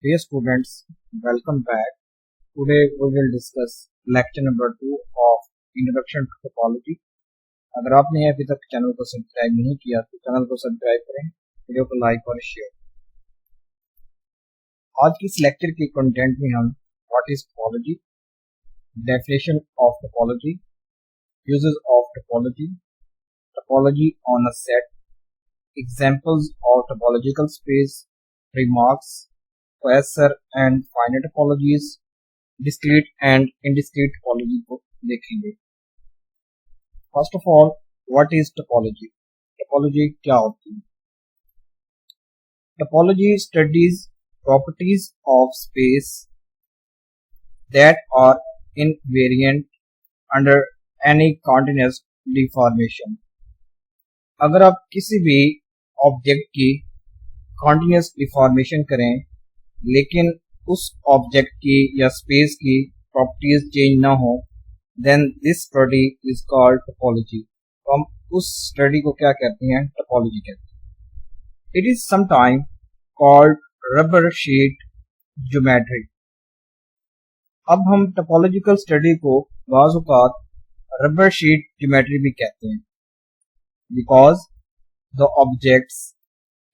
Dear students, welcome back. Today we will discuss lecture number 2 of Introduction to Topology. अगर आपने अभी तक channel को सब्सक्राइब नहीं किया तो चैनल को सब्सक्राइब करें, वीडियो को लाइक और शेयर। आज की इस लेक्चर के कंटेंट में हम what is topology, definition of topology, uses of topology, topology on a set, examples of topological space, remarks, quasar and finite topologies, discrete and indiscrete topology को देखेंगे। First of all, what is topology? Topology क्या होती है? Topology studies properties of space that are invariant under any continuous deformation. अगर आप किसी भी object की कॉन्टिन्यूअस डिफॉर्मेशन करें लेकिन उस ऑब्जेक्ट की या स्पेस की प्रॉपर्टीज चेंज ना हो, then this study is called topology. तो हम उस स्टडी को क्या कहते हैं? टोपोलॉजी कहते हैं। It is sometime called rubber sheet geometry. अब हम टोपोलॉजिकल स्टडी को बाज़ औक़ात रबर शीट ज्योमेट्री भी कहते हैं, because the objects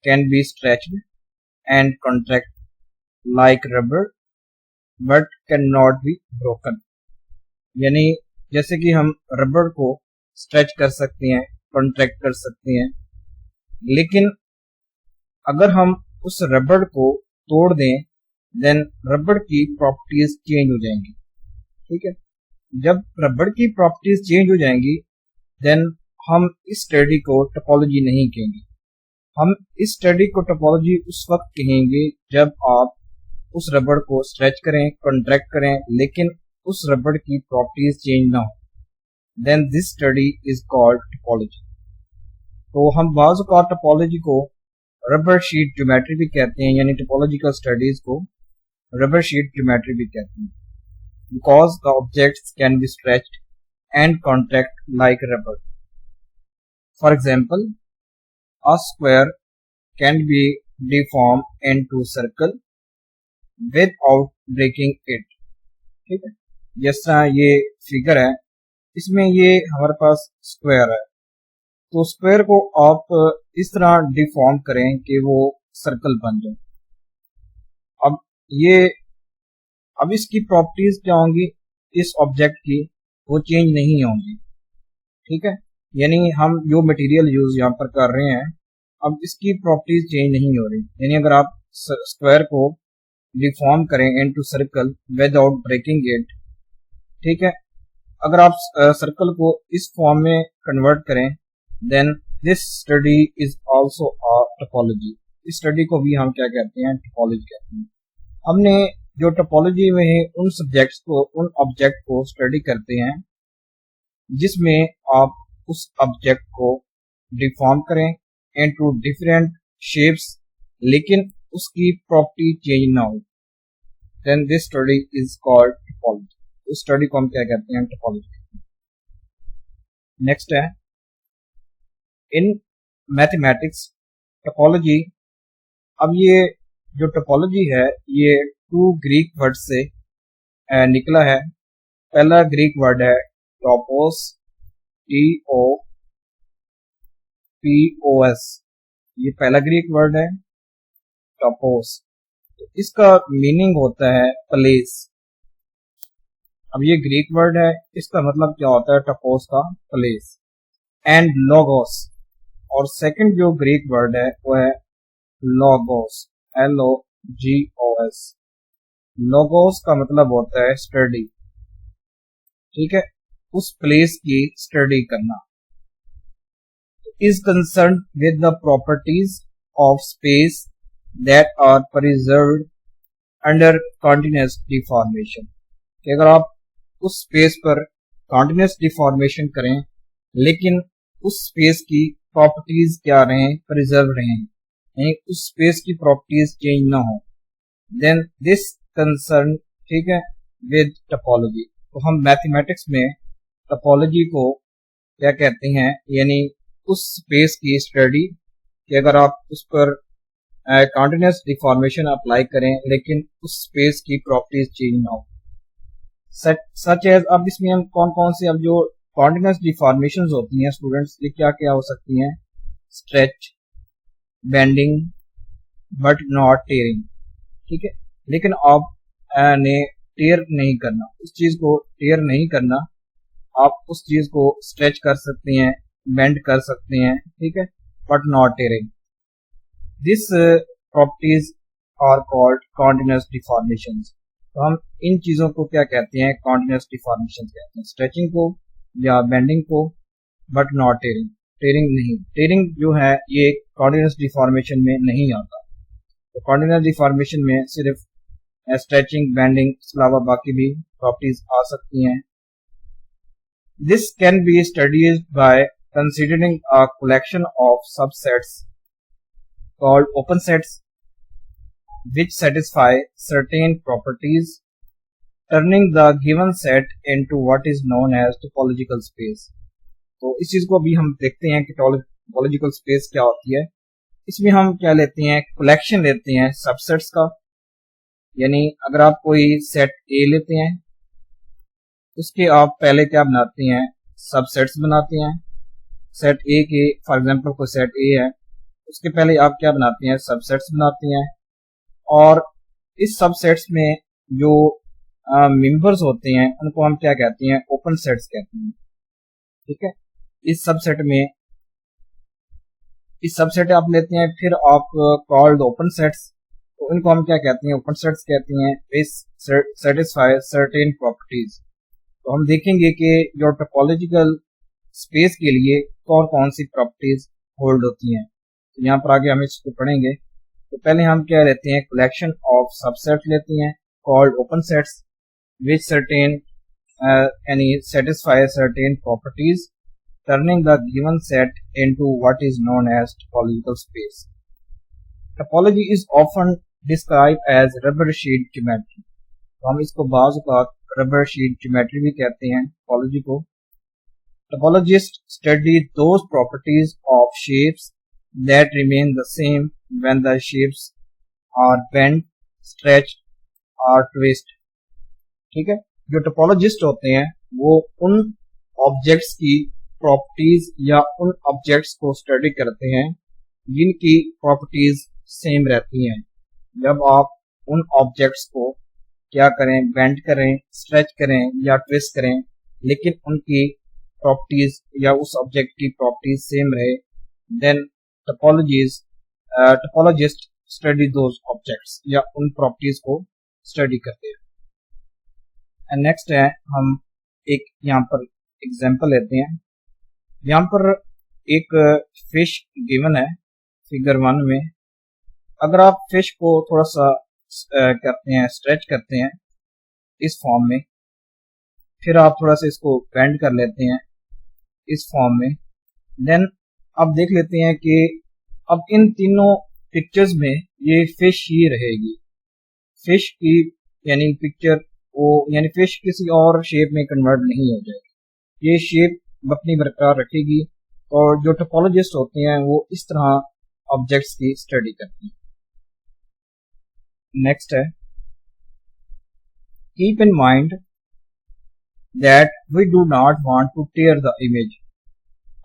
can be stretched and contract like rubber but cannot be broken। यानी जैसे कि हम रबर को स्ट्रेच कर सकते हैं, कॉन्ट्रैक्ट कर सकते हैं, लेकिन अगर हम उस रबर को तोड़ दें देन रबर की प्रॉपर्टीज चेंज हो जाएंगी। ठीक है, जब रबर की प्रॉपर्टीज चेंज हो जाएंगी देन हम इस स्टडी को टोपोलॉजी नहीं कहेंगे। हम इस स्टडी को टोपोलॉजी उस वक्त कहेंगे जब आप उस रबड़ को स्ट्रेच करें, कॉन्ट्रैक्ट करें, लेकिन उस रबड़ की प्रॉपर्टीज चेंज ना हो, then this study is called topology. तो हम बाज़ औक़ात टोपोलॉजी को रबर शीट ज्योमेट्री भी कहते हैं, यानी टोपोलॉजिकल स्टडीज को रबर शीट ज्योमेट्री भी कहते हैं, because the objects can be stretched and contract like rubber. For example, a square can be deformed into circle without breaking it। ठीक है, जिस तरह ये फिगर है, इसमें ये हमारे पास स्क्वायर है, तो स्क्वायर को आप इस तरह डिफॉर्म करें कि वो सर्कल बन जाए। अब इसकी प्रॉपर्टीज क्या होंगी? इस ऑब्जेक्ट की वो चेंज नहीं होंगी। ठीक है, यानी हम जो मटेरियल यूज यहाँ पर कर रहे हैं, अब इसकी प्रॉपर्टीज चेंज नहीं हो रही। यानी अगर आप स्क्वायर को डिफॉर्म करें into circle without breaking it, ठीक है, अगर आप सर्कल को इस फॉर्म में कन्वर्ट करें then this study is also a topology. इस स्टडी को भी हम क्या कहते हैं? टोपोलॉजी कहते हैं। हमने जो टोपोलॉजी में उन सब्जेक्ट्स को, उन ऑब्जेक्ट को स्टडी करते हैं जिसमें आप उस ऑब्जेक्ट को डिफॉर्म करें इनटू डिफरेंट शेप्स लेकिन उसकी प्रॉपर्टी चेंज ना हो, then this study is called topology. उस स्टडी को हम क्या कहते हैं? टोपोलॉजी। नेक्स्ट है इन मैथमेटिक्स टोपोलॉजी। अब ये जो टोपोलॉजी है ये 2 ग्रीक वर्ड से निकला है। पहला ग्रीक वर्ड है टोपोस, TOPOS, ये पहला ग्रीक वर्ड है टोपोस। तो इसका मीनिंग होता है प्लेस। अब ये ग्रीक वर्ड है, इसका मतलब क्या होता है? टोपोस का प्लेस। एंड लोगोस, और सेकंड जो ग्रीक वर्ड है वो है लोगोस, LOGOS। लोगोस का मतलब होता है स्टडी। ठीक है, उस प्लेस की स्टडी करना। is concerned with the properties of space that are preserved under continuous deformation। कि अगर आप उस स्पेस पर continuous deformation करें लेकिन उस स्पेस की प्रॉपर्टीज क्या रहें? प्रिजर्व रहें, यानी उस स्पेस की प्रॉपर्टीज चेंज ना हो, देन दिस कंसर्न, ठीक है, विद टोपोलॉजी। तो हम मैथमेटिक्स में टोपोलॉजी को क्या कहते हैं? यानी उस स्पेस की स्टडी कि अगर आप उस पर कॉन्टिन्यूस डिफॉर्मेशन अप्लाई करें लेकिन उस स्पेस की प्रॉपर्टीज चेंज ना हो। सच एज, अब इसमें हम कौन कौन से, अब जो कॉन्टिन्यूस डिफॉर्मेशन होती हैं स्टूडेंट्स, ये क्या क्या हो सकती हैं? Stretch, bending, but not tearing. ठीक है, लेकिन आप ने टेयर नहीं करना, उस चीज को टेयर नहीं करना, आप उस चीज को स्ट्रेच कर सकते हैं, बेंड कर सकते हैं, ठीक है, but not tearing. This properties are called continuous deformations. तो हम इन चीजों को क्या कहते हैं? कॉन्टिन्यूस डिफॉर्मेशंस कहते हैं, स्ट्रेचिंग को या बेंडिंग को, बट नॉट टेयरिंग। टेयरिंग नहीं, टेयरिंग जो है ये कॉन्टिन्यूस डिफॉर्मेशन में नहीं आता। तो कॉन्टिन्यूस डिफॉर्मेशन में सिर्फ स्ट्रेचिंग, बेंडिंग के अलावा बाकी भी प्रॉपर्टीज आ सकती हैं। This can be studied by considering a collection of subsets called open sets which satisfy certain properties, turning the given set into what is known as topological space। तो इस चीज को अभी हम देखते हैं कि टोपोलॉजिकल स्पेस क्या होती है। इसमें हम क्या लेते हैं? कलेक्शन लेते हैं सबसेट्स का, यानी अगर आप कोई सेट ए लेते हैं, उसके आप पहले क्या बनाते हैं? सबसेट्स बनाते हैं। सेट ए के, फॉर एग्जांपल कोई सेट ए है, उसके पहले आप क्या बनाते हैं? सबसेट्स बनाते हैं। और इस सबसेट्स में जो मेंबर्स होते हैं उनको हम क्या कहते हैं? ओपन सेट्स कहते हैं। ठीक है, इस सबसेट आप लेते हैं, फिर आप कॉल्ड ओपन सेट्स, तो इनको हम क्या कहते हैं? ओपन सेट्स कहते हैं। इस सेटिस्फाई सर्टेन प्रॉपर्टीज। तो हम देखेंगे कि जो टोपोलॉजिकल स्पेस के लिए कौन कौन सी प्रॉपर्टीज होल्ड होती हैं। तो यहाँ पर आगे हम इसको पढ़ेंगे। तो पहले हम क्या लेते हैं? कलेक्शन ऑफ सबसेट लेते हैं called open sets which certain यानी satisfy certain properties, turning the given set into what is known as topological space. Topology is often describe as rubber sheet geometry. तो हम इसको बाज़ औक़ात रबर शीट ज्योमेट्री भी कहते हैं टोपोलॉजी को। Topologists study those properties of shapes that remain the same when the shapes are bent, stretched or twisted। ठीक है, जो टोपोलॉजिस्ट होते हैं वो उन ऑब्जेक्ट्स की प्रॉपर्टीज या उन ऑब्जेक्ट्स को स्टडी करते हैं जिनकी प्रॉपर्टीज सेम रहती हैं। जब आप उन ऑब्जेक्ट्स को क्या करें? बेंड करें, स्ट्रेच करें या ट्विस्ट करें, लेकिन उनकी प्रॉपर्टीज या उस ऑब्जेक्ट की प्रॉपर्टीज सेम रहे, then topologist study those objects या उन प्रॉपर्टीज को स्टडी करते हैं। एंड नेक्स्ट है, हम एक यहाँ पर एग्जांपल लेते हैं। यहाँ पर एक फिश गिवन है फिगर 1 में। अगर आप फिश को थोड़ा सा करते हैं, स्ट्रेच करते हैं इस फॉर्म में, फिर आप थोड़ा सा इसको बेंड कर लेते हैं इस फॉर्म में, देन अब देख लेते हैं कि अब इन तीनों पिक्चर्स में ये फिश ही रहेगी। फिश की यानी पिक्चर वो, यानी फिश किसी और शेप में कन्वर्ट नहीं हो जाएगी, ये शेप अपनी बरकरार रखेगी। और जो टोपोलॉजिस्ट होते हैं वो इस तरह ऑब्जेक्ट्स की स्टडी करते हैं। नेक्स्ट है, keep in mind that we do not want to tear the image।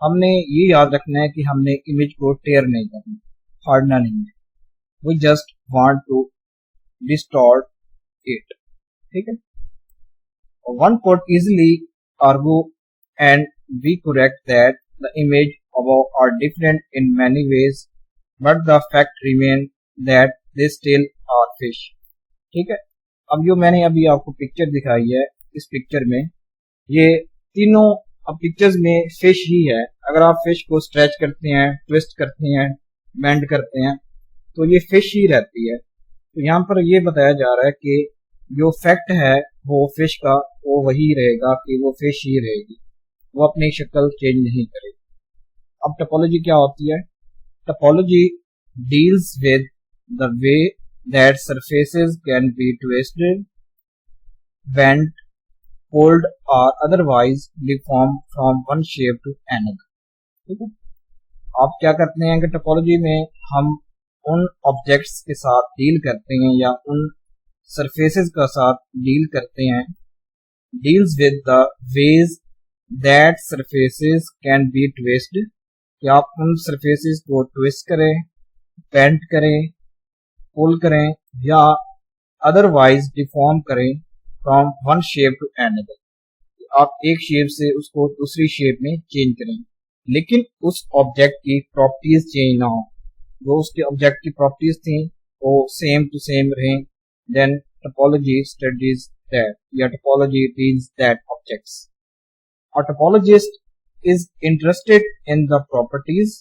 हमने ये याद रखना है कि हमने इमेज को टेयर नहीं करना, फाड़ना नहीं है। we just want to distort it। ठीक है, one could easily argue and be correct that the image above are different in many ways, but the fact remain that they still are fish। ठीक है, अब जो मैंने अभी आपको picture दिखाई है, इस पिक्चर में ये तीनों अब पिक्चर्स में फिश ही है। अगर आप फिश को स्ट्रेच करते हैं, ट्विस्ट करते हैं, बेंड करते हैं, तो ये फिश ही रहती है। तो यहाँ पर ये बताया जा रहा है कि जो फैक्ट है वो फिश का वो वही रहेगा कि वो फिश ही रहेगी, वो अपनी शक्ल चेंज नहीं करेगी। अब टोपोलॉजी क्या होती है? Topology deals with the way that surfaces can be twisted, bend, fold or otherwise deformed from one shape to another। ठीक है, आप क्या करते हैं कि टोपोलॉजी में हम उन ऑब्जेक्ट्स के साथ डील करते हैं या उन सरफेसेस के साथ डील करते हैं, deals with the ways that surfaces can be twisted, कि आप उन सरफेसेस को ट्विस्ट करें, बेंड करें, पुल करें या अदरवाइज डिफॉर्म करें from one shape to another, आप एक शेप से उसको दूसरी शेप में चेंज करें, लेकिन उस ऑब्जेक्ट की प्रॉपर्टीज चेंज ना हो, जो उसके ऑब्जेक्ट की प्रॉपर्टीज थी वो सेम टू सेम रहें, देन टोपोलॉजी स्टडीज दैट, या topology deals that objects. A topologist is interested in the properties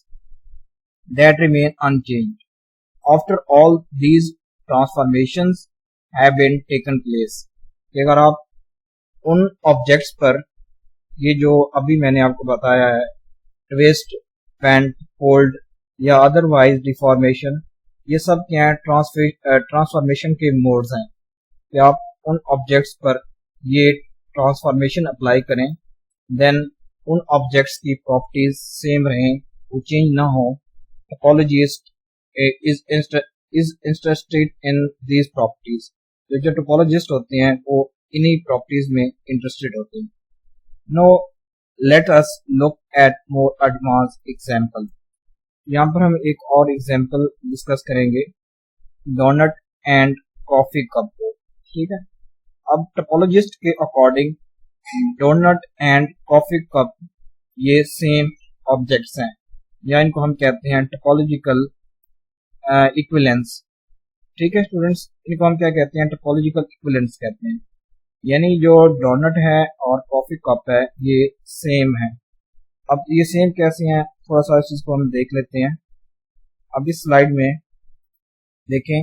that remain unchanged after all these transformations have been taken place। कि अगर आप उन objects पर, ये जो अभी मैंने आपको बताया है, ट्विस्ट, बेंड, फोल्ड या अदरवाइज डिफॉर्मेशन, ये सब क्या है, ट्रांसफॉर्मेशन के मोड्स हैं कि आप उन ऑब्जेक्ट्स पर ये ट्रांसफॉर्मेशन अप्लाई करें, देन उन ऑब्जेक्ट्स की प्रॉपर्टीज सेम रहें, वो चेंज ना हो। Topologist is interested in these properties, जो टोपोलॉजिस्ट होते हैं वो इन्हीं प्रॉपर्टीज में इंटरेस्टेड होते हैं। No let us look at more advance example. यहाँ पर हम एक और एग्जाम्पल डिस्कस करेंगे, डोनट एंड कॉफी कप। ठीक है, अब टोपोलॉजिस्ट के according donut and coffee cup ये सेम ऑब्जेक्ट्स हैं, या इनको हम कहते हैं टोपोलॉजिकल इक्विवेलेंस। ठीक है स्टूडेंट्स, इनको हम क्या कहते हैं, टोपोलॉजिकल इक्विवेलेंस कहते हैं, यानी जो डोनट है और कॉफी कप है ये सेम है। अब ये सेम कैसे हैं, थोड़ा सा इस चीज को हम देख लेते हैं। अब इस स्लाइड में देखें,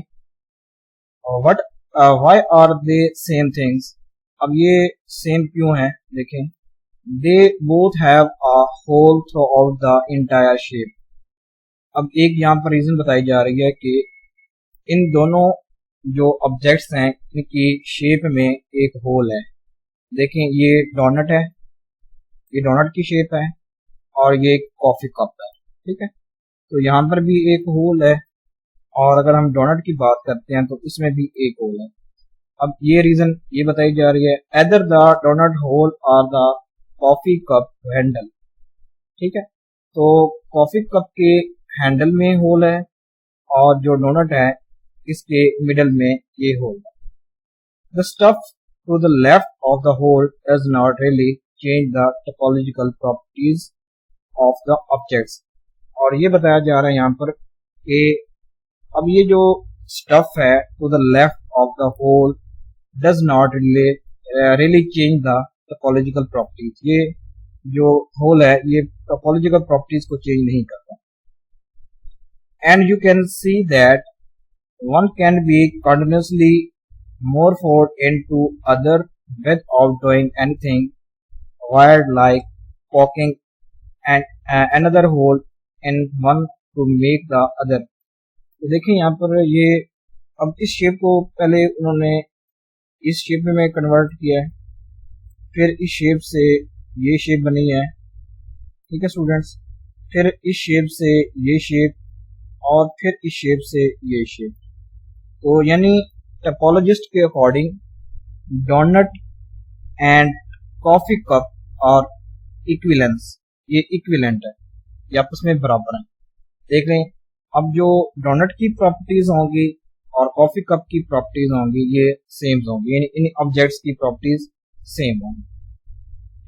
what why are they same things. अब ये सेम क्यों है, देखें, they both have a hole throughout the entire shape. अब एक यहाँ पर रीजन बताई जा रही है कि इन दोनों जो ऑब्जेक्ट्स हैं इनकी शेप में एक होल है। देखें, ये डोनट है, ये डोनट की शेप है और ये कॉफी कप है। ठीक है, तो यहाँ पर भी एक होल है, और अगर हम डोनट की बात करते हैं तो इसमें भी एक होल है। अब ये रीजन ये बताई जा रही है, एदर द डोनट होल और द कॉफी कप हैंडल। ठीक है, तो कॉफी कप के हैंडल में होल है और जो डोनट है इसके मिडल में ये होल है। The stuff to the left of the hole does not really change the topological properties of the objects. और ये बताया जा रहा है यहाँ पर कि अब ये जो स्टफ है to the left of the hole does not really change the topological properties. ये जो होल है ये टोपोलॉजिकल प्रॉपर्टीज को चेंज नहीं करता। And you can see that one can be continuously morphed into other without doing anything wild like poking another hole in one to make the other। तो देखिए यहाँ पर ये, अब इस शेप को पहले उन्होंने इस शेप में कन्वर्ट किया है, फिर इस शेप से ये शेप बनी है। ठीक है स्टूडेंट्स, फिर इस शेप से ये शेप और फिर इस शेप से ये शेप। तो यानी टोपोलॉजिस्ट के according donut and coffee cup और इक्विवेलेंस, ये इक्विवेलेंट है, ये आपस में बराबर हैं। देख लें, अब जो डोनट की प्रॉपर्टीज होंगी और कॉफी कप की प्रॉपर्टीज होंगी ये सेम होंगी, यानी इन ऑब्जेक्ट्स की प्रॉपर्टीज सेम होंगी।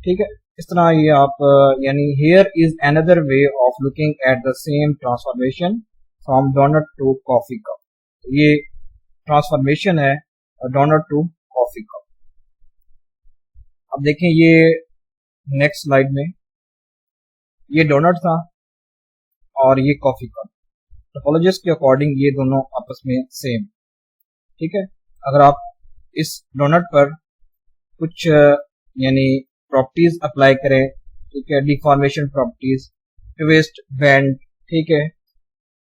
ठीक है, इस तरह ये आप, यानी here is another way of looking at the same transformation from donut to coffee cup. ये ट्रांसफॉर्मेशन है डोनट टू कॉफी कप। अब देखें ये नेक्स्ट स्लाइड में, ये डोनट था और ये कॉफी कप। टोपोलॉजिस्ट के अकॉर्डिंग ये दोनों आपस में सेम। ठीक है, अगर आप इस डोनट पर कुछ यानी प्रॉपर्टीज अप्लाई करें, ठीक है, डिफॉर्मेशन प्रॉपर्टीज, ट्विस्ट, बेंड, ठीक है,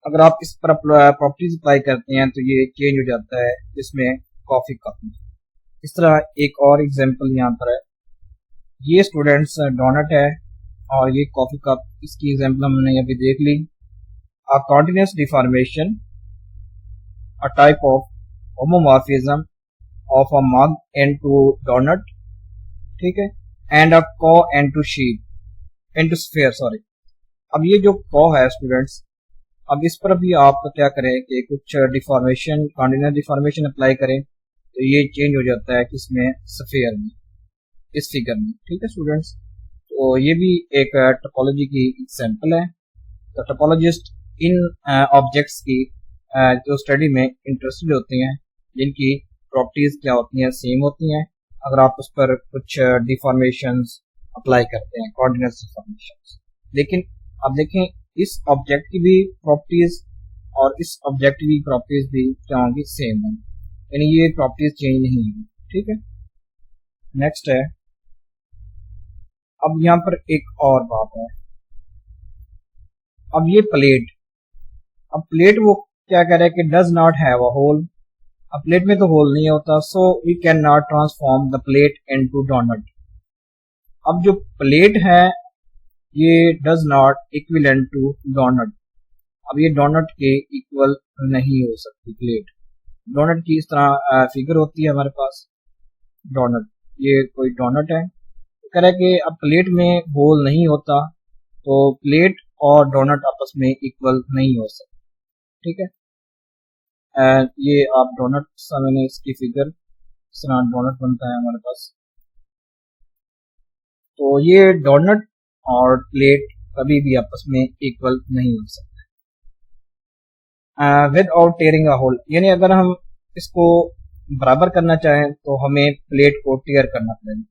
अगर आप इस पर प्रॉपर्टीज अप्लाई करते हैं तो ये चेंज हो जाता है इसमें कॉफी कप में। इस तरह एक और एग्जांपल यहाँ पर है, ये स्टूडेंट्स डोनट है और ये कॉफी कप, इसकी एग्जांपल हमने अभी देख ली। A continuous deformation a type of homomorphism of a mug into donut, ठीक है, and a cow into sheep into sphere, sorry. अब ये जो cow है स्टूडेंट्स, अब इस पर भी आप क्या करें कि कुछ डिफॉर्मेशन, कॉन्टिन्यूस डिफॉर्मेशन अप्लाई करें तो ये चेंज हो जाता है किसमें, स्फीयर में, इस फिगर में, ठीक है स्टूडेंट्स. तो ये भी एक टोपोलॉजी की एग्जांपल है. तो टोपोलॉजिस्ट इन ऑब्जेक्ट्स की जो स्टडी में इंटरेस्टेड होते हैं, जिनकी प्रॉपर्टीज क्या होती हैं, सेम होती हैं, अगर आप उस पर कुछ डिफॉर्मेशंस अप्लाई करते हैं, कॉन्टिन्यूस डिफॉर्मेशंस. लेकिन अब देखें इस ऑब्जेक्ट की भी प्रॉपर्टीज और इस ऑब्जेक्ट की प्रॉपर्टीज भी क्या होंगी, सेम है, यानी ये प्रॉपर्टीज चेंज नहीं होंगी, ठीक है. नेक्स्ट है, अब यहाँ पर एक और बात है. अब ये प्लेट, अब प्लेट वो क्या कह रहा है कि does not have a hole. अब प्लेट में तो होल नहीं होता, so we can not transform the plate into donut. अब जो प्लेट है ये does not equivalent to donut. अब ये डोनट के इक्वल नहीं हो सकती प्लेट. डोनट की इस तरह फिगर होती है हमारे पास, डोनट, ये कोई डोनट है, कह रहा है कि अब प्लेट में होल नहीं होता तो प्लेट और डोनट आपस में इक्वल नहीं हो सकते, ठीक है. ये आप डोनट, मैंने इसकी फिगर, इस तरह डोनट बनता है हमारे पास. तो ये डोनट और प्लेट कभी भी आपस में इक्वल नहीं हो सकते विदाउट टेयरिंग अ होल. यानी अगर हम इसको बराबर करना चाहें तो हमें प्लेट को टेयर करना पड़ेगा.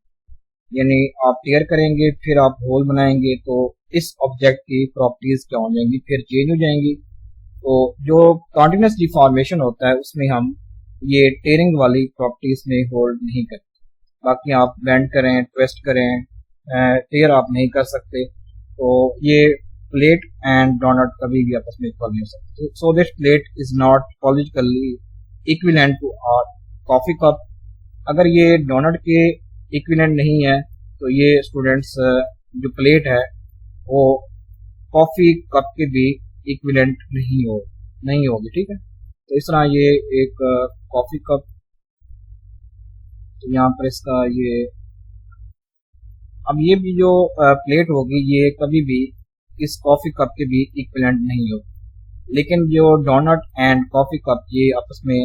यानी आप टेयर करेंगे फिर आप होल बनाएंगे तो इस ऑब्जेक्ट की प्रॉपर्टीज क्या हो जाएंगी, फिर चेंज हो जाएंगी. तो जो कॉन्टिन्यूस डिफॉर्मेशन होता है उसमें हम ये टेयरिंग वाली प्रॉपर्टीज में होल्ड नहीं करते. बाकी आप बेंड करें, ट्विस्ट करें, टेयर आप नहीं कर सकते. तो ये प्लेट एंड डोनट कभी भी आपस में इक्वल नहीं हो सकते. So this plate is not topologically equivalent to our coffee cup. अगर ये डोनट के इक्विवेलेंट नहीं है तो ये स्टूडेंट्स जो प्लेट है वो कॉफी कप के भी इक्विवेलेंट नहीं होगी, ठीक है. तो इस तरह ये एक कॉफी कप, तो यहाँ पर इसका ये, अब ये भी जो प्लेट होगी ये कभी भी इस कॉफी कप के भी इक्विवेलेंट नहीं होगी. लेकिन जो डोनट एंड कॉफी कप ये आपस में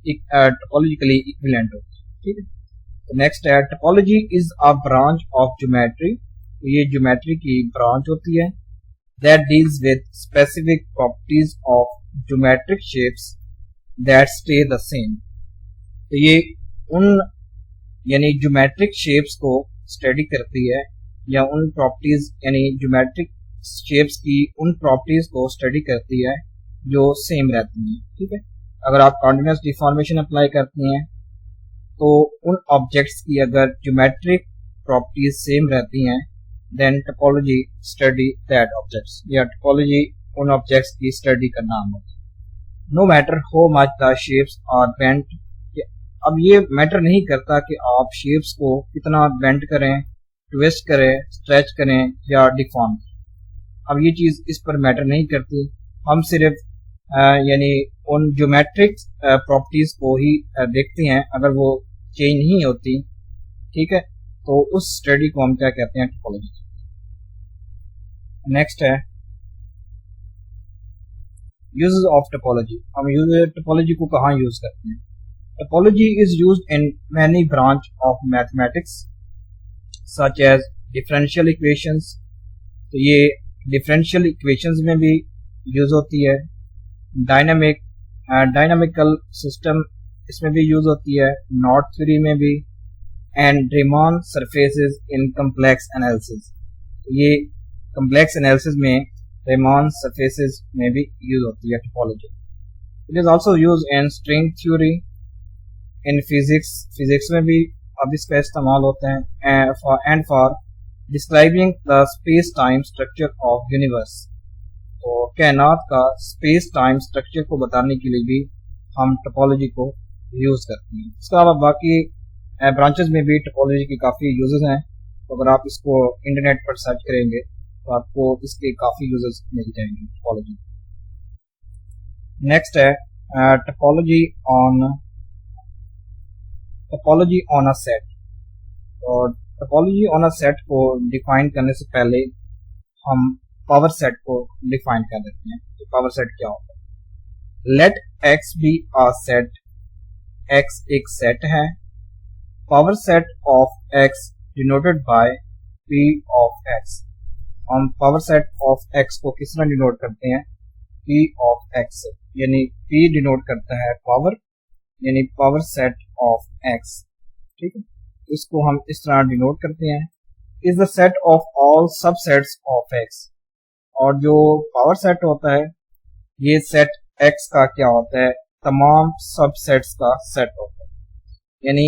टोपोलॉजिकली इक्विवेलेंट होगी, ठीक है. नेक्स्ट है, topology is a branch of geometry. ये ज्योमेट्री की ब्रांच होती है that deals with specific properties of geometric shapes that stay the same. तो ये उन यानी ज्योमेट्रिक शेप्स को स्टडी करती है, या उन प्रॉपर्टीज यानी ज्योमेट्रिक शेप्स की उन प्रॉपर्टीज को स्टडी करती है जो सेम रहती हैं, ठीक है. अगर आप कॉन्टिन्यूस डिफॉर्मेशन अप्लाई करती हैं तो उन ऑब्जेक्ट्स की अगर ज्योमेट्रिक प्रॉपर्टीज सेम रहती हैं then topology study that objects, या topology उन objects की study का नाम होता है. No matter how much the shapes are bent. अब ये मैटर नहीं करता कि आप शेप्स को कितना बेंड करें, ट्विस्ट करें, स्ट्रेच करें या डिफॉर्म. अब ये चीज इस पर मैटर नहीं करती. हम सिर्फ यानी उन ज्योमेट्रिक प्रॉपर्टीज को ही देखते हैं. अगर वो चेंज नहीं होती, ठीक है, तो उस स्टडी को हम क्या कहते हैं, टोपोलॉजी. नेक्स्ट है यूजेस ऑफ टोपोलॉजी. हम टोपोलॉजी को कहाँ यूज करते हैं. Topology is used in many branch of mathematics such as differential equations. तो ये डिफरेंशियल इक्वेशंस में भी यूज होती है. डायनामिकल सिस्टम इसमें भी यूज होती है, नॉट थ्योरी में भी, and Riemann surfaces in complex analysis. ये कम्प्लेक्स एनालिसिस में रीमान सरफेसेस में भी यूज होती है topology. It is also use in string theory, in physics में भी अब इसका इस्तेमाल होता है, and for describing the space time structure of universe. तो कायनात का स्पेस टाइम स्ट्रक्चर को बताने के लिए भी हम टोपोलॉजी को यूज करते हैं. इसके अलावा बाकी ब्रांचेस में भी टोपोलॉजी की काफ़ी यूजेस हैं. तो अगर आप इसको इंटरनेट पर सर्च करेंगे तो आपको इसके काफ़ी यूजेस मिल जाएंगे टोपोलॉजी. नेक्स्ट है टोपोलॉजी ऑन अ सेट। और टोपोलॉजी ऑन अ सेट को डिफाइन करने से पहले हम पावर सेट को डिफाइन कर देते हैं कि पावर सेट क्या होता है। Let X be a set, X एक सेट है। Power set of X denoted by P of X. हम पावर सेट ऑफ एक्स को किस तरह डिनोट करते हैं? पी ऑफ एक्स, यानी पी डिनोट करता है पावर, यानी पावर सेट ऑफ एक्स। ठीक है, इसको हम इस तरह डिनोट करते हैं, is the set of all subsets of x. और जो पावर सेट होता है ये सेट एक्स का क्या होता है? तमाम सबसेट्स का सेट होता है। यानी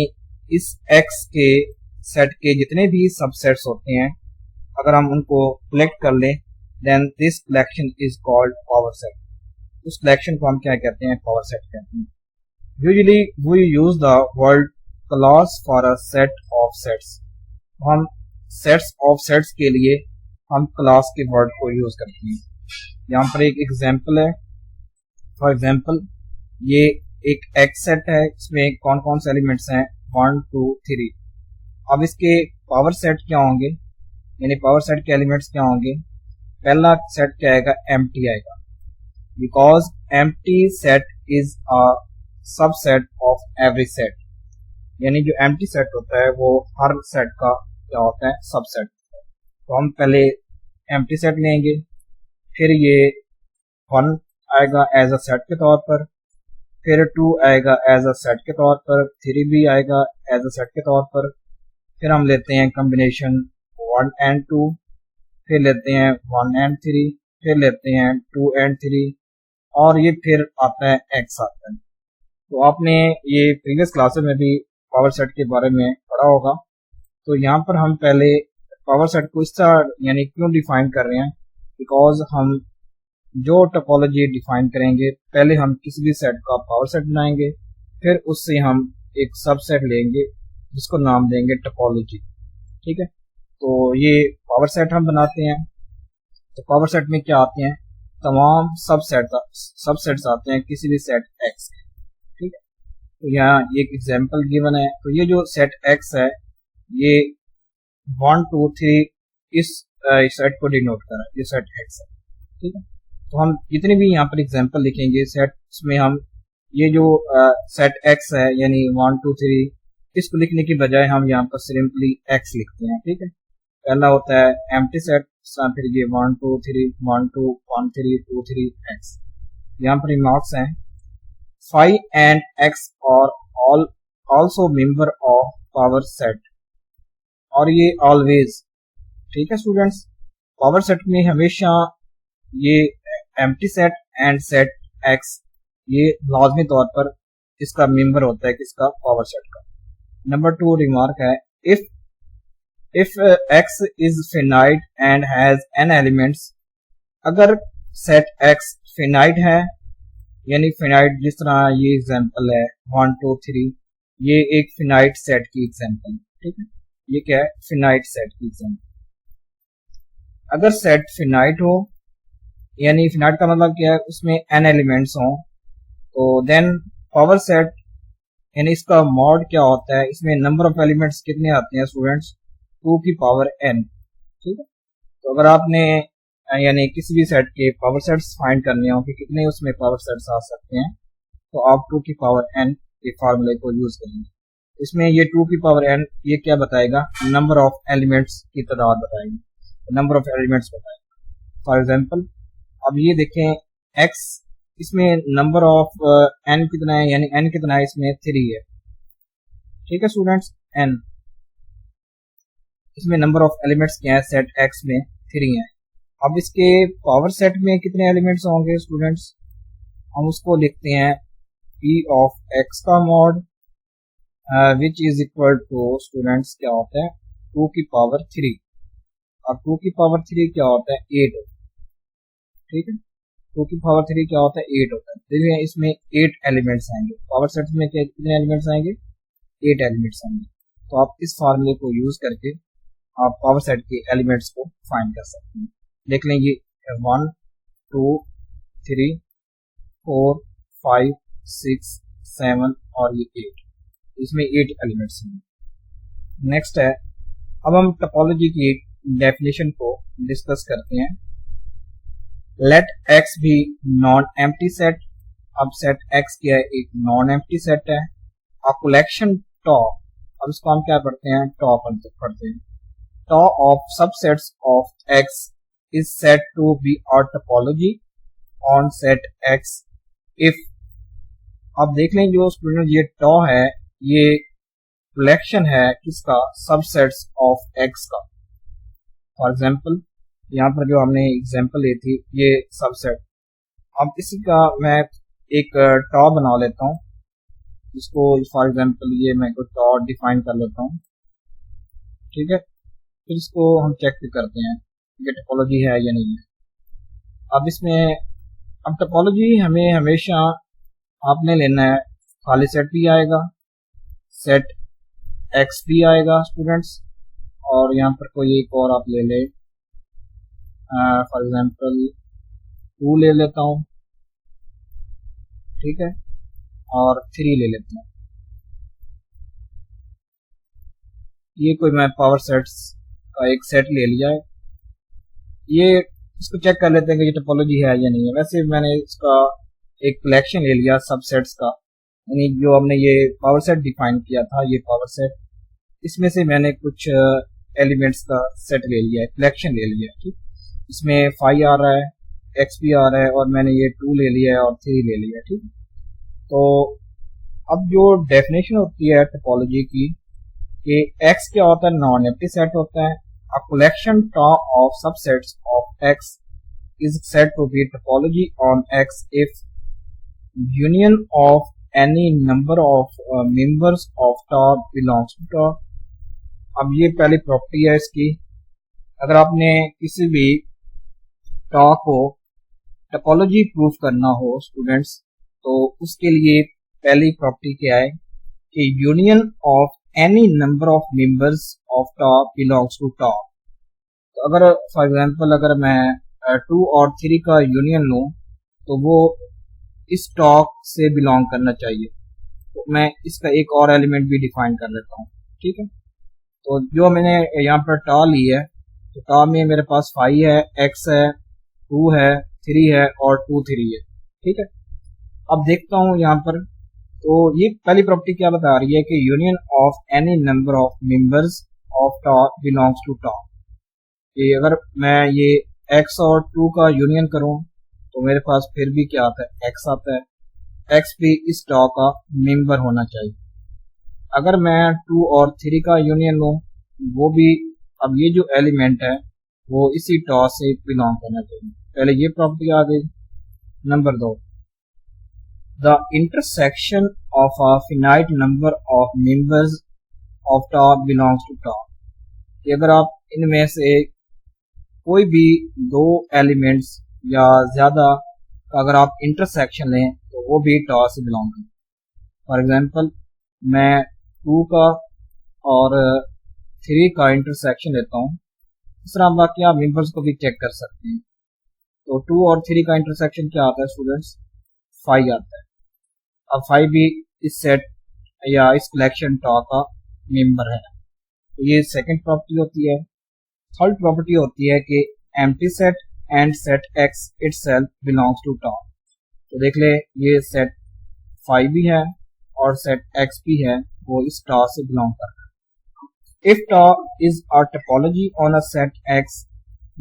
इस एक्स के सेट के जितने भी सबसेट्स होते हैं अगर हम उनको कलेक्ट कर लें then this collection is called power set. उस कलेक्शन को हम क्या कहते हैं? पावर सेट कहते हैं। Usually we use the word class for a set of sets. हम सेट्स ऑफ सेट्स के लिए हम क्लास के वर्ड को यूज करते हैं। यहाँ पर एक एग्जांपल है। फॉर एग्जांपल ये एक एक्स सेट है, इसमें कौन कौन से एलिमेंट्स हैं? 1 2 3। अब इसके पावर सेट क्या होंगे, यानी पावर सेट के एलिमेंट्स क्या होंगे? पहला सेट क्या आएगा? एम्प्टी आएगा, because empty set is a subset of every set. यानी जो एम्प्टी सेट होता है वो हर सेट का क्या होता है? सबसेट। तो हम पहले एम्प्टी सेट लेंगे, फिर ये 1 आएगा एज अ सेट के तौर पर, फिर 2 आएगा एज अ सेट के तौर पर, 3 भी आएगा एज अ सेट के तौर पर, फिर हम लेते हैं कॉम्बिनेशन 1 and 2, फिर लेते हैं 1 and 3, फिर लेते हैं 2 and 3, और ये फिर आता है x आता है। तो आपने ये प्रीवियस क्लासेस में भी पावर सेट के बारे में पढ़ा होगा। तो यहाँ पर हम पहले पावर सेट को इस तरह यानी क्यों डिफाइन कर रहे हैं? बिकॉज हम जो टोपोलॉजी डिफाइन करेंगे पहले हम किसी भी सेट का पावर सेट बनाएंगे, फिर उससे हम एक सबसेट लेंगे जिसको नाम देंगे टोपोलॉजी। ठीक है, तो ये पावर सेट हम बनाते हैं। तो पावर सेट में क्या आते हैं? तमाम सबसेट्स आते हैं किसी भी सेट एक्स के। ठीक है, तो यहाँ एक एग्जांपल गिवन है। तो ये जो सेट एक्स है ये 1 2 3 इस सेट को डिनोट कर रहा है, ये सेट एक्स है। ठीक है, तो हम जितने भी यहाँ पर एग्जांपल लिखेंगे सेट्स में हम ये जो सेट एक्स है यानी 1 2 3 इसको लिखने की बजाय हम यहाँ पर सिंपली एक्स लिखते हैं। ठीक है, पहला होता है एम्प्टी सेट, फिर ये 1 2 3 1 2 1 3 2 3 एक्स। यहाँ पर रिमार्क्स हैं, फाई एंड एक्स और all also member of power set, और ये ऑलवेज। ठीक है स्टूडेंट्स, पावर सेट में हमेशा ये empty set and set x ये लाजमी तौर पर इसका मेंबर होता है किसका? पावर सेट का। नंबर 2 रिमार्क है, if x is finite and has n elements, अगर सेट x फिनाइट है यानी फिनाइट, जिस तरह ये एग्जांपल है 1 2 3, ये एक फिनाइट सेट की एग्जांपल। ठीक है, ये क्या है? फिनाइट सेट की एग्जांपल। अगर सेट फिनाइट हो यानी फिनाइट का मतलब क्या है? उसमें n एलिमेंट्स हों, तो देन पावर सेट यानी इसका मॉड क्या होता है? इसमें नंबर ऑफ एलिमेंट्स कितने आते हैं स्टूडेंट्स? 2 की पावर n। ठीक है, तो अगर आपने यानी किसी भी सेट के पावर सेट्स फाइंड करने हो कि कितने उसमें पावर सेट्स आ सकते हैं, तो आप 2 की पावर n के फार्मूले को यूज करेंगे। इसमें ये 2 की पावर n ये क्या बताएगा? नंबर ऑफ एलिमेंट्स की तादाद बताएगी, नंबर ऑफ एलिमेंट्स बताएगा। फॉर एग्जांपल अब ये देखें x, इसमें नंबर ऑफ n कितना है, यानी n कितना है? इसमें 3 है। ठीक है स्टूडेंट्स, n इसमें नंबर ऑफ एलिमेंट्स क्या है? सेट x में 3 है। अब इसके पावर सेट में कितने एलिमेंट्स होंगे स्टूडेंट्स? हम उसको लिखते हैं p ऑफ x का mod which is equal to students क्या होता है? 2 की पावर 3, और 2 की पावर 3 क्या होता है? 8। ठीक है, 2 की पावर 3 क्या होता है? 8 होता है। देखिए इसमें 8 एलिमेंट्स आएंगे। पावर सेट में क्या कितने एलिमेंट्स आएंगे? 8 एलिमेंट्स आएंगे। तो आप इस फार्मूले को यूज करके आप पावर सेट के एलिमेंट्स को फाइंड कर सकते हैं। देख लें ये 1 2 3 4 5 6, 7 और ये 8, इसमें 8 एलिमेंट्स हैं। नेक्स्ट है, अब हम टोपोलॉजी की डेफिनेशन को डिस्कस करते हैं। लेट एक्स भी नॉन एम्प्टी सेट। अब सेट एक्स क्या है, एक नॉन एम्प्टी सेट है। अ कलेक्शन टॉ, अब इसको हम क्या पढ़ते हैं, टॉ पढ़ते हैं। Tau of subsets of X is said to be a topology on set X if. अब देख लें जो स्टूडेंट, ये टॉ है, ये कलेक्शन है किसका, सबसेट्स ऑफ एक्स का। फॉर एग्जाम्पल यहाँ पर जो हमने एग्जाम्पल ली थी, ये सबसेट। अब इसी का मैं एक टॉ बना लेता हूँ, इसको फॉर एग्जाम्पल ये मैं को टॉ डिफाइन कर लेता हूँ, ठीक है। फिर इसको हम चेक भी करते हैं ये टोपोलॉजी है या नहीं है। अब इसमें, अब टोपोलॉजी हमें हमेशा आपने लेना है, खाली सेट भी आएगा, सेट एक्स भी आएगा स्टूडेंट्स, और यहाँ पर कोई एक और आप ले ले, फॉर एग्जाम्पल 2 ले लेता हूँ, ठीक है, और 3 ले लेता हूँ। ये कोई मैं पावर सेट्स का एक सेट ले लिया है। ये इसको चेक कर लेते हैं कि ये टोपोलॉजी है या नहीं है। वैसे मैंने इसका एक कलेक्शन ले लिया सबसेट्स का, यानी जो हमने ये पावर सेट डिफाइन किया था, ये पावर सेट, इसमें से मैंने कुछ एलिमेंट्स का सेट ले लिया है, कलेक्शन ले लिया है, ठीक। इसमें 5 आ रहा है, एक्स भी आ रहा है, और मैंने ये 2 ले लिया है और 3 ले लिया है, ठीक। तो अब जो डेफिनेशन होती है टोपोलॉजी की, कि एक्स क्या होता है, नॉन एम्प्टी सेट होता है। A collection tau of subsets of X is said to be topology on X if union of any number of members of tau belongs to tau. अब ये पहली प्रॉपर्टी है इसकी। अगर आपने किसी भी टॉ को टोपोलॉजी प्रूफ करना हो स्टूडेंट्स, तो उसके लिए पहली प्रॉपर्टी क्या है कि union of any number of members of tau belongs to tau. तो अगर फॉर एग्जांपल अगर मैं 2 और 3 का यूनियन लूं, तो वो इस टॉ से बिलोंग करना चाहिए। तो मैं इसका एक और एलिमेंट भी डिफाइन कर लेता हूँ, ठीक है। तो जो मैंने यहाँ पर टॉ ली है, तो टॉ में मेरे पास 5 है, एक्स है, 2 है, 3 है और 2 3 है, ठीक है। अब देखता हूँ यहाँ पर, तो ये पहली प्रॉपर्टी क्या बता रही है कि union of any number of members of tau belongs to tau. कि अगर मैं ये x और 2 का यूनियन करूं, तो मेरे पास फिर भी क्या आता है, x आता है। x भी इस टॉ का मेंबर होना चाहिए। अगर मैं 2 और 3 का यूनियन लूं, वो भी, अब ये जो एलिमेंट है वो इसी टॉ से बिलोंग करना चाहिए। पहले ये प्रॉपर्टी आ गई। Number 2, the intersection of a finite number of members of tau belongs to tau. कि अगर आप इनमें से कोई भी 2 एलिमेंट्स या ज्यादा का अगर आप इंटरसेक्शन लें, तो वो भी टॉ से बिलोंग करें। फॉर एग्जांपल मैं 2 का और 3 का इंटरसेक्शन लेता हूँ। इस तरह बाकी आप मेंबर्स को भी चेक कर सकते हैं। तो 2 और 3 का इंटरसेक्शन क्या आता है स्टूडेंट्स, 5 आता है। अब 5 भी इस सेट या इस कलेक्शन टॉ का मेंबर है। तो ये सेकंड प्रॉपर्टी होती है। थर्ड प्रॉपर्टी होती है कि empty set and set X itself belongs to tau. तो देख ले, ये सेट 5 भी है और सेट एक्स भी है, वो इस टॉ से बिलोंग करता है। If tau is a topology on a set X,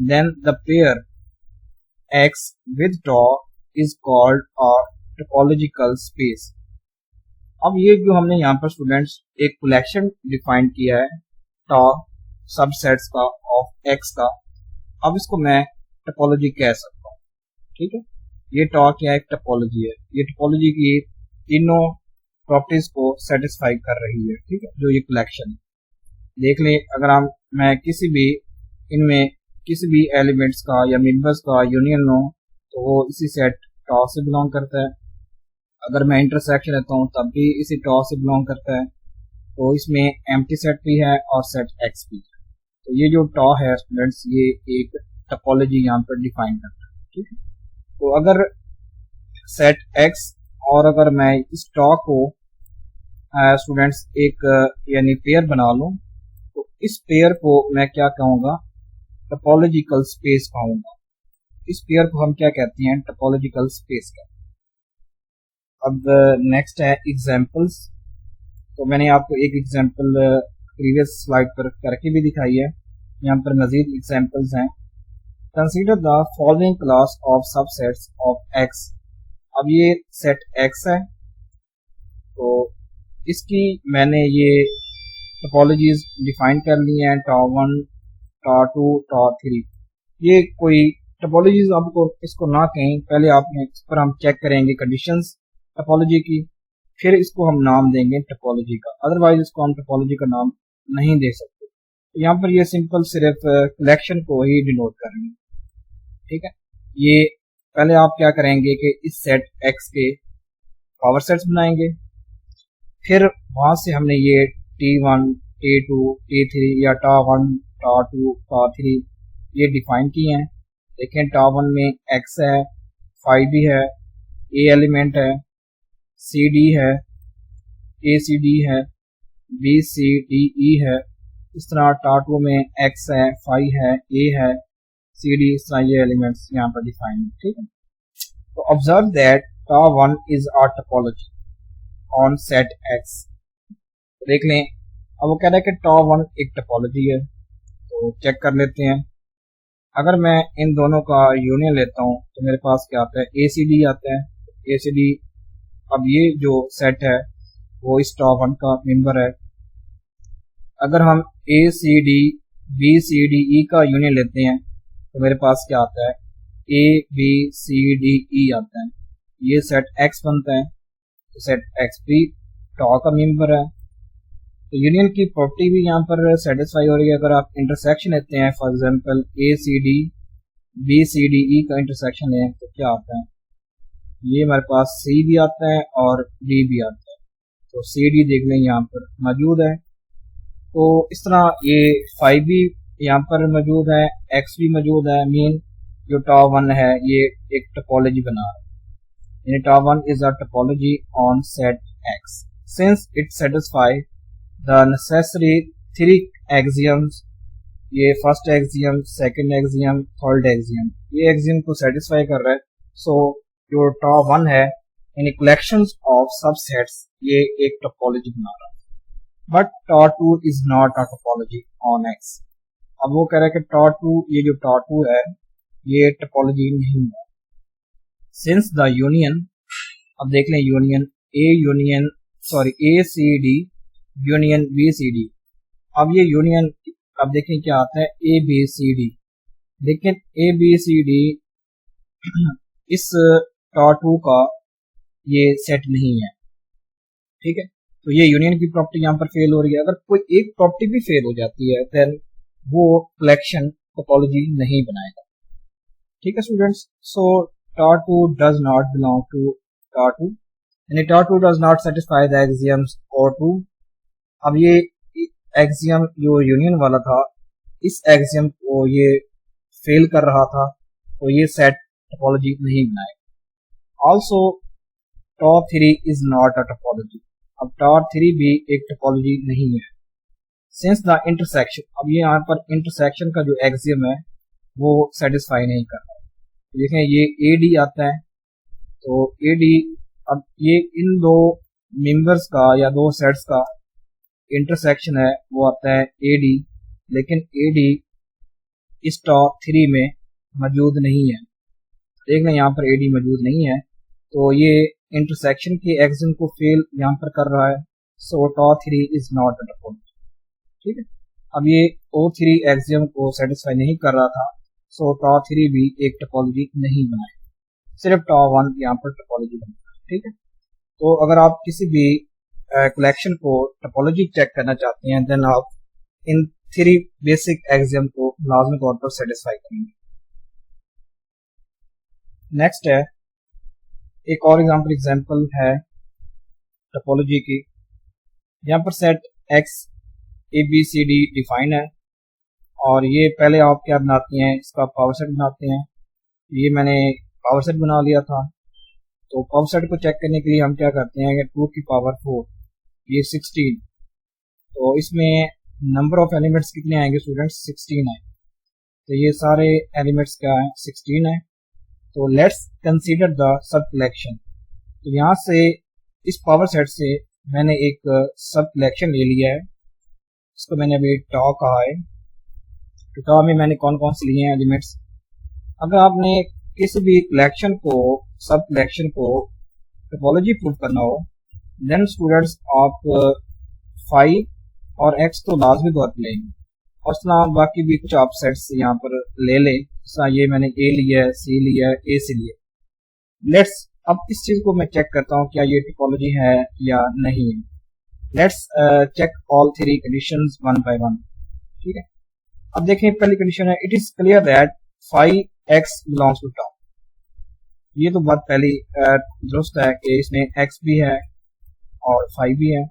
then the pair X with tau is called a topological space. अब ये जो हमने यहाँ पर स्टूडेंट्स एक कलेक्शन डिफाइन किया है टॉ सबसेट्स का ऑफ एक्स का, अब इसको मैं टोपोलॉजी कह सकता हूँ, ठीक है। ये टॉ क्या है, टोपोलॉजी है। ये टोपोलॉजी की तीनों प्रॉपर्टीज को सेटिस्फाई कर रही है, ठीक है, जो ये कलेक्शन है। देख लें, अगर हम मैं किसी भी इनमें किसी भी एलिमेंट्स का या मेंबर्स का यूनियन लूं, तो वो इसी सेट टॉ से बिलोंग करता है। अगर मैं इंटरसेक्शन लेता हूँ, तब भी इसी टॉ से बिलोंग करता है। तो इसमें एम्प्टी सेट भी है और सेट एक्स भी है। तो ये जो टॉ है स्टूडेंट्स, ये एक टोपोलॉजी यहाँ पर डिफाइन करता है, ठीक है। तो अगर सेट एक्स और अगर मैं इस टॉ को स्टूडेंट्स एक यानी पेयर बना लूं, तो इस पेयर को मैं क्या कहूँगा, टोपोलॉजिकल स्पेस कहूँगा। इस पेयर को हम क्या कहते हैं, टोपोलॉजिकल स्पेस का। अब नेक्स्ट है एग्जांपल्स। तो मैंने आपको एक एग्जांपल प्रीवियस स्लाइड पर करके भी दिखाई है, यहाँ पर मजीद एग्जांपल्स हैं। Consider the following class of subsets of x. अब ये सेट एक्स है, तो इसकी मैंने ये टोपोलॉजीज डिफाइन कर ली हैं, टॉ1, टॉ2, टॉ3। ये कोई टोपोलॉजीज आपको इसको ना कहें, पहले आपने इस पर हम चेक करेंगे कंडीशंस टोपोलॉजी की, फिर इसको हम नाम देंगे टोपोलॉजी का, अदरवाइज इसको हम टोपोलॉजी का नाम नहीं दे सकते। तो यहाँ पर ये सिंपल सिर्फ कलेक्शन को ही डिनोट कर रही है, ठीक है। ये पहले आप क्या करेंगे कि इस सेट एक्स के पावर सेट्स बनाएंगे, फिर वहां से हमने ये T1, T2, T3 या टॉ1, टॉ2, टॉ3 ये डिफाइन किए हैं। देखें टॉ1 में x है, 5b है, a एलिमेंट है, cd है, acd है, bcde है। इस तरह टॉ2 में x है, 5 है, a है, cd, इस तरह ये एलिमेंट्स यहाँ पर डिफाइन है, ठीक है। तो observe that tau one is a topology on set x। देख लें, अब वो कह रहा है कि टॉ1 एक टोपोलॉजी है, तो चेक कर लेते हैं। अगर मैं इन दोनों का यूनियन लेता हूं तो मेरे पास क्या आता है, ACD आता है। ACD, अब ये जो सेट है वो इस टॉ1 का मेंबर है। अगर हम ACD, BCDE का यूनियन लेते हैं तो मेरे पास क्या आता है, ABCDE आता है। ये सेट X बनता है, तो सेट X भी टॉ का मेंबर है। तो यूनियन की प्रॉपर्टी भी यहाँ पर सेटिस्फाई हो रही है। अगर आप इंटरसेक्शन लेते हैं, फॉर एग्जांपल ACD, BCDE का इंटरसेक्शन है, तो क्या आता है, ये हमारे पास C भी आता है और D भी आता है। तो CD देख लें यहाँ पर मौजूद है। तो इस तरह ये 5 भी यहाँ पर मौजूद है, X भी मौजूद है। मीन जो टॉ1 है ये एक टोपोलॉजी बना रहा है, यानी tau one is a topology on set X since it satisfy the necessary three axioms। ये first axiom, second axiom, third axiom, ये एक्सियम को सेटिस्फाई कर रहा है। सो जो टॉ1 है यानी कलेक्शंस ऑफ सबसेट्स, ये एक टोपोलॉजी बना रहा है। But tau two is not a topology on X. अब वो कह रहा है कि टॉ2, ये जो टॉ2 है ये टोपोलॉजी नहीं है सिंस द यूनियन। अब देख लें यूनियन ACD यूनियन BCD। अब ये यूनियन, अब देखें क्या आता है, ABCD। लेकिन ABCD इस टॉ2 का ये सेट नहीं है, ठीक है। तो ये यूनियन की प्रॉपर्टी यहाँ पर फेल हो रही है। अगर कोई एक प्रॉपर्टी भी फेल हो जाती है देन वो कलेक्शन टोपोलॉजी नहीं बनाएगा, ठीक है students. So tau two does not belong to tau two, यानी tau two does not satisfy the axioms O2। अब ये एक्सियम जो यूनियन वाला था, इस एक्सियम को ये फेल कर रहा था, तो ये सेट टोपोलॉजी नहीं बनाएगा। Also tau three is not a topology. अब टॉ3 भी एक टोपोलॉजी नहीं है सिंस द इंटरसेक्शन। अब ये यहाँ पर इंटरसेक्शन का जो एक्सियम है वो सेटिस्फाई नहीं कर रहा। देखें ये AD आता है, तो AD, अब ये इन दो मेंबर्स का या दो सेट्स का इंटरसेक्शन है वो आता है AD, लेकिन AD इस टॉ3 में मौजूद नहीं है। देख लें यहाँ पर AD मौजूद नहीं है, तो ये इंटरसेक्शन के एक्सियम को फेल यहाँ पर कर रहा है। सो टॉ3 इज नॉट अ टोपोलॉजी, ठीक है। अब ये O3 एक्सियम को सेटिस्फाई नहीं कर रहा था, सो टॉ3 भी एक टोपोलॉजी नहीं बनाए, सिर्फ टॉ1 यहाँ पर टोपोलॉजी बनाए, ठीक है। तो अगर आप किसी भी कलेक्शन को टोपोलॉजी चेक करना चाहते हैं देन आप इन 3 बेसिक एक्सियम को लाजमी तौर पर सेटिस्फाई करेंगे। नेक्स्ट है एक और एग्जांपल है टोपोलॉजी की। यहाँ पर सेट X ABCD डिफाइन है, और ये पहले आप क्या बनाते हैं, इसका पावर सेट बनाते हैं। ये मैंने पावर सेट बना लिया था। तो पावर सेट को चेक करने के लिए हम क्या करते हैं कि 2 की पावर 4 ये 16, तो इसमें नंबर ऑफ एलिमेंट्स कितने आएंगे स्टूडेंट्स? 16 है। तो ये सारे एलिमेंट्स क्या है? 16 है। तो let's consider the sub collection. तो यहाँ से इस पावर सेट से मैंने एक सब कलेक्शन ले लिया है, इसको मैंने अभी टॉ कहा है। तो टॉ में मैंने कौन कौन से लिए हैं एलिमेंट्स। अगर आपने किसी भी कलेक्शन को, सब कलेक्शन को टोपोलॉजी प्रूव करना हो, देन स्टूडेंट्स आप फाई और एक्स तो लाजमी तौर पर लेंगे, और इस तरह बाकी भी कुछ आप सेट्स यहाँ पर ले लें। जैसा ये मैंने ए लिया है, सी लिया है, ए सी लिया। लेट्स अब इस चीज को मैं चेक करता हूँ क्या ये टोपोलॉजी है या नहीं। Let's check all 3 conditions one by one. ठीक है, अब देखें पहली कंडीशन है it is clear that phi X belongs to tau. ये तो बात पहली दुरुस्त है कि इसमें एक्स भी है और फाई भी है।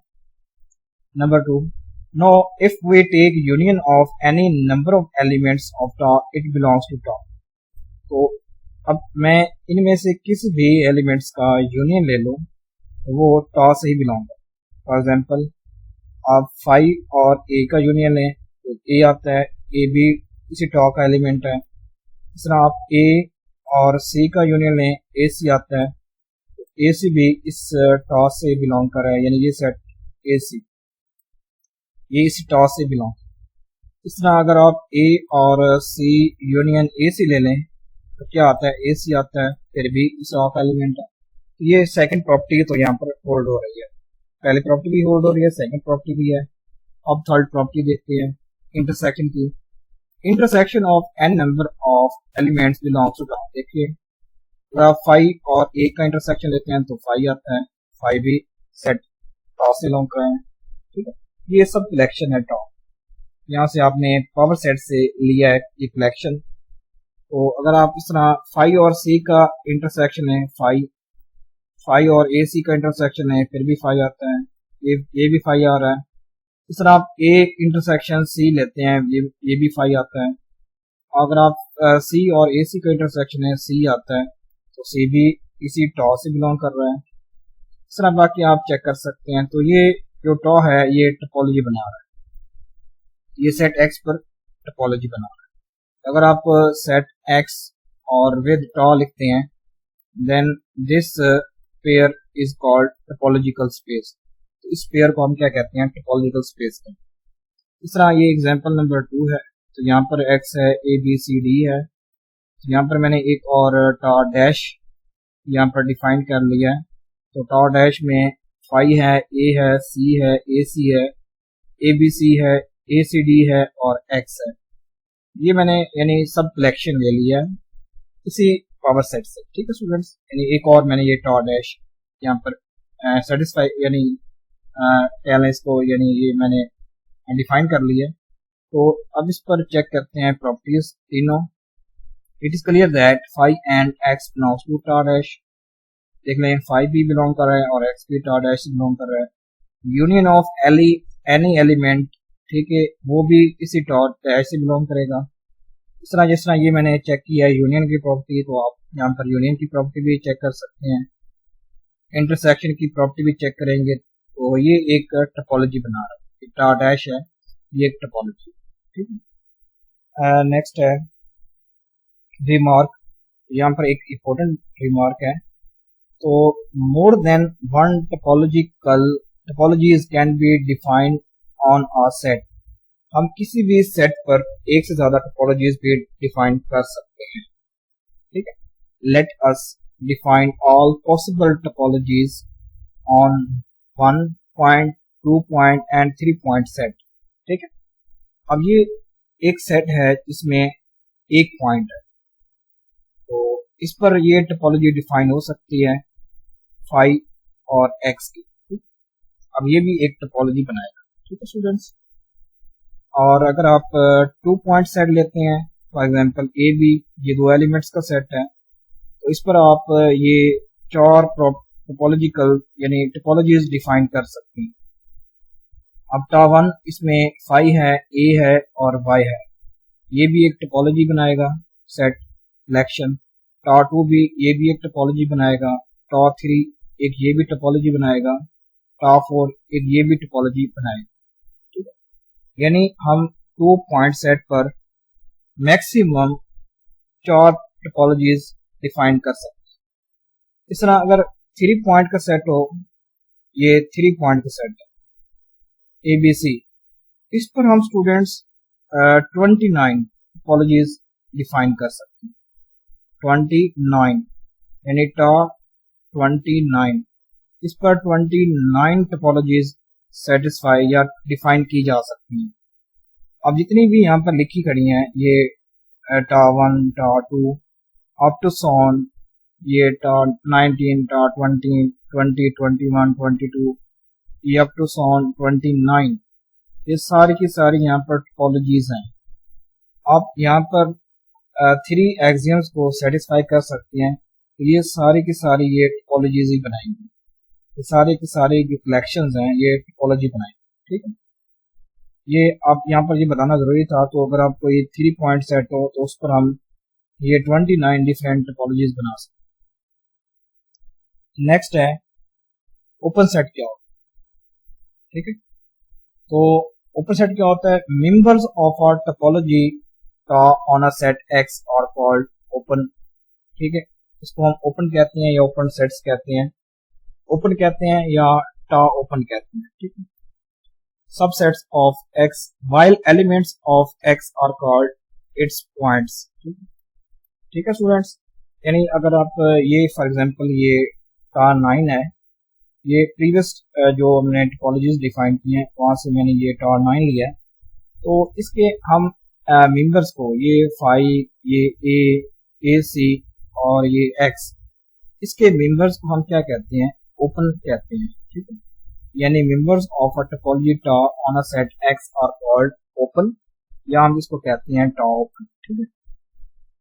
Number 2, now if we take union of any number of elements of tau it belongs to tau। तो अब मैं इनमें से किसी भी एलिमेंट्स का यूनियन ले लूं तो वो tau से ही बिलोंग है। फॉर एग्जांपल आप फाई और ए का यूनियन लें तो ए आता है, ए भी इसी tau का एलिमेंट है। इस तरह आप ए और सी का यूनियन लें, ए सी आता है, तो ए सी भी इस tau से बिलोंग कर रहा है, यानी ये सेट ए सी ये इसी टॉ से बिलोंग। इस तरह अगर आप ए और सी यूनियन ए सी ले लें तो क्या आता है? ए सी आता है, फिर भी इस टॉ का एलिमेंट है। ये सेकंड प्रॉपर्टी तो यहाँ पर होल्ड हो रही है, पहली प्रॉपर्टी भी होल्ड हो रही है, सेकंड प्रॉपर्टी भी है। अब थर्ड प्रॉपर्टी देखते हैं इंटरसेक्शन की। Intersection of n number of elements belongs to tau. देखिए अगर आप फाई और ए का इंटरसेक्शन लेते हैं तो फाई आता है, फाई भी सेट टॉ से बिलोंग कर रहे हैं। ठीक है, ये सब कलेक्शन है टॉ। यहाँ से आपने पावर सेट से लिया है ये कलेक्शन। तो अगर आप इस तरह फाई और सी का इंटरसेक्शन है, फाई और ए सी का इंटरसेक्शन है, फिर भी फाई आता है, ये भी फाई आ रहा है। इस तरह आप ए इंटरसेक्शन सी लेते हैं, ये भी फाई आता है। अगर आप सी और ए सी का इंटरसेक्शन है, सी आता है, तो सी भी इसी टॉ से बिलोंग कर रहा है। इस तरह बाकी आप चेक कर सकते हैं। तो ये जो टॉ है ये टोपोलॉजी बना रहा है, ये सेट एक्स पर टोपोलॉजी बना रहा है। अगर आप सेट एक्स और विद टॉ लिखते हैं then this pair is called topological space. तो इस पेयर को हम क्या कहते हैं? टोपोलॉजिकल स्पेस कहते हैं। इस तरह ये एग्जांपल नंबर 2 है। तो यहाँ पर एक्स है, ए बी सी डी है, तो यहाँ पर मैंने एक और टॉ डैश यहाँ पर डिफाइन कर लिया है। तो टॉ डैश में फाई है, ए है, सी है, ए सी है, ए बी सी है, ए सी डी है और एक्स है। ये मैंने यानी सब कलेक्शन ले लिया है इसी पावर सेट से। ठीक है स्टूडेंट्स, यानी एक और मैंने ये टॉ डैश यहाँ पर सेटिस्फाई यानी कह लें इसको, यानी ये मैंने डिफाइन कर लिया है। तो अब इस पर चेक करते हैं प्रॉपर्टीज तीनों। It is clear that phi and X belongs to tau dash. देख लें फाई भी बिलोंग कर रहा है और एक्स भी टॉ डैश से बिलोंग कर रहा है। यूनियन ऑफ एनी एलिमेंट, ठीक है, वो भी इसी टॉ डैश से बिलोंग करेगा। इस तरह जिस तरह ये मैंने चेक किया है यूनियन की प्रॉपर्टी, तो आप यहाँ पर यूनियन की प्रॉपर्टी भी चेक कर सकते हैं, इंटरसेक्शन की प्रॉपर्टी भी चेक करेंगे। तो ये एक टोपोलॉजी बना रहा है, टॉ डैश है, ये एक टोपोलॉजी। ठीक है, नेक्स्ट है रिमार्क। यहाँ पर एक इम्पोर्टेंट रिमार्क है। तो more than one topologies can be defined on a set. हम किसी भी सेट पर एक से ज्यादा टोपोलॉजीज भी डिफाइन कर सकते हैं। ठीक है, let us define all possible topologies on 1 point, 2 point and 3 point set. ठीक है, अब ये एक सेट है जिसमें एक पॉइंट है, तो इस पर ये टोपोलॉजी डिफाइन हो सकती है फाई और एक्स की। अब ये भी एक टोपोलॉजी बनाएगा। ठीक है स्टूडेंट्स, और अगर आप 2 पॉइंट सेट लेते हैं, फॉर एग्जांपल ए बी, ये 2 एलिमेंट्स का सेट है, तो इस पर आप ये 4 टोपोलॉजिकल यानी टोपोलॉजीज डिफाइन कर सकते हैं। अब टॉ 1 इसमें फाई है, ए है और वाई है, ये भी एक टोपोलॉजी बनाएगा सेट कलेक्शन। टॉ 2 भी, ये भी एक टोपोलॉजी बनाएगा टॉ 3 एक ये भी टोपोलॉजी बनाएगा, टॉ 4 एक ये भी टोपोलॉजी बनाएगा। ठीक है, यानी हम 2 पॉइंट सेट पर मैक्सिमम 4 टोपोलॉजीज डिफाइन कर सकते हैं। इस तरह अगर 3 पॉइंट का सेट हो, ये 3 पॉइंट का सेट है ABC, इस पर हम स्टूडेंट्स 29 टोपोलॉजीज डिफाइन कर सकते हैं। 29 यानी टॉ 29, इस पर 29 टोपोलॉजीज सेटिस्फाई या डिफाइन की जा सकती हैं। अब जितनी भी यहाँ पर लिखी खड़ी हैं, ये टॉ 1, टॉ 2 अप टू सॉन, ये टॉ 19, टॉ 20, 20, 21, 22, ये अप टू सॉन 29, ये सारी की सारी यहाँ पर टोपोलॉजीज हैं। आप यहाँ पर 3 एक्सियम्स को सेटिस्फाई कर सकते हैं, तो ये सारी की सारी ये टोपोलॉजीज ही बनाएंगे, ये सारे के सारे जो कलेक्शंस हैं ये टोपोलॉजी बनाएंगे। ठीक है, ये आप यहाँ पर ये बताना जरूरी था। तो अगर आपको ये 3 पॉइंट सेट हो तो उस पर हम ये 29 डिफरेंट टोपोलॉजीज बना सकते हैं। नेक्स्ट है ओपन सेट क्या होता है। ठीक है, तो ओपन सेट क्या होता है? Members of a topology on a set X और कॉल्ड ओपन। ठीक है, इसको हम ओपन कहते हैं या ओपन सेट्स कहते हैं, ओपन कहते हैं या टॉ ओपन कहते हैं। ठीक है, subsets of X while elements of X are called its points. ठीक है स्टूडेंट्स, यानी अगर आप ये फॉर एग्जांपल ये टॉ 9 है, ये प्रीवियस जो हमने टोपोलॉजीज डिफाइन की हैं वहां से मैंने ये टॉ 9 लिया है। तो इसके हम मेंबर्स को ये फाई, ये ए सी और ये एक्स, इसके मेंबर्स को हम क्या कहते हैं? ओपन कहते हैं। ठीक है, यानी members of a topology tau on a set X are called open, या हम इसको कहते हैं टॉ ओपन। ठीक है,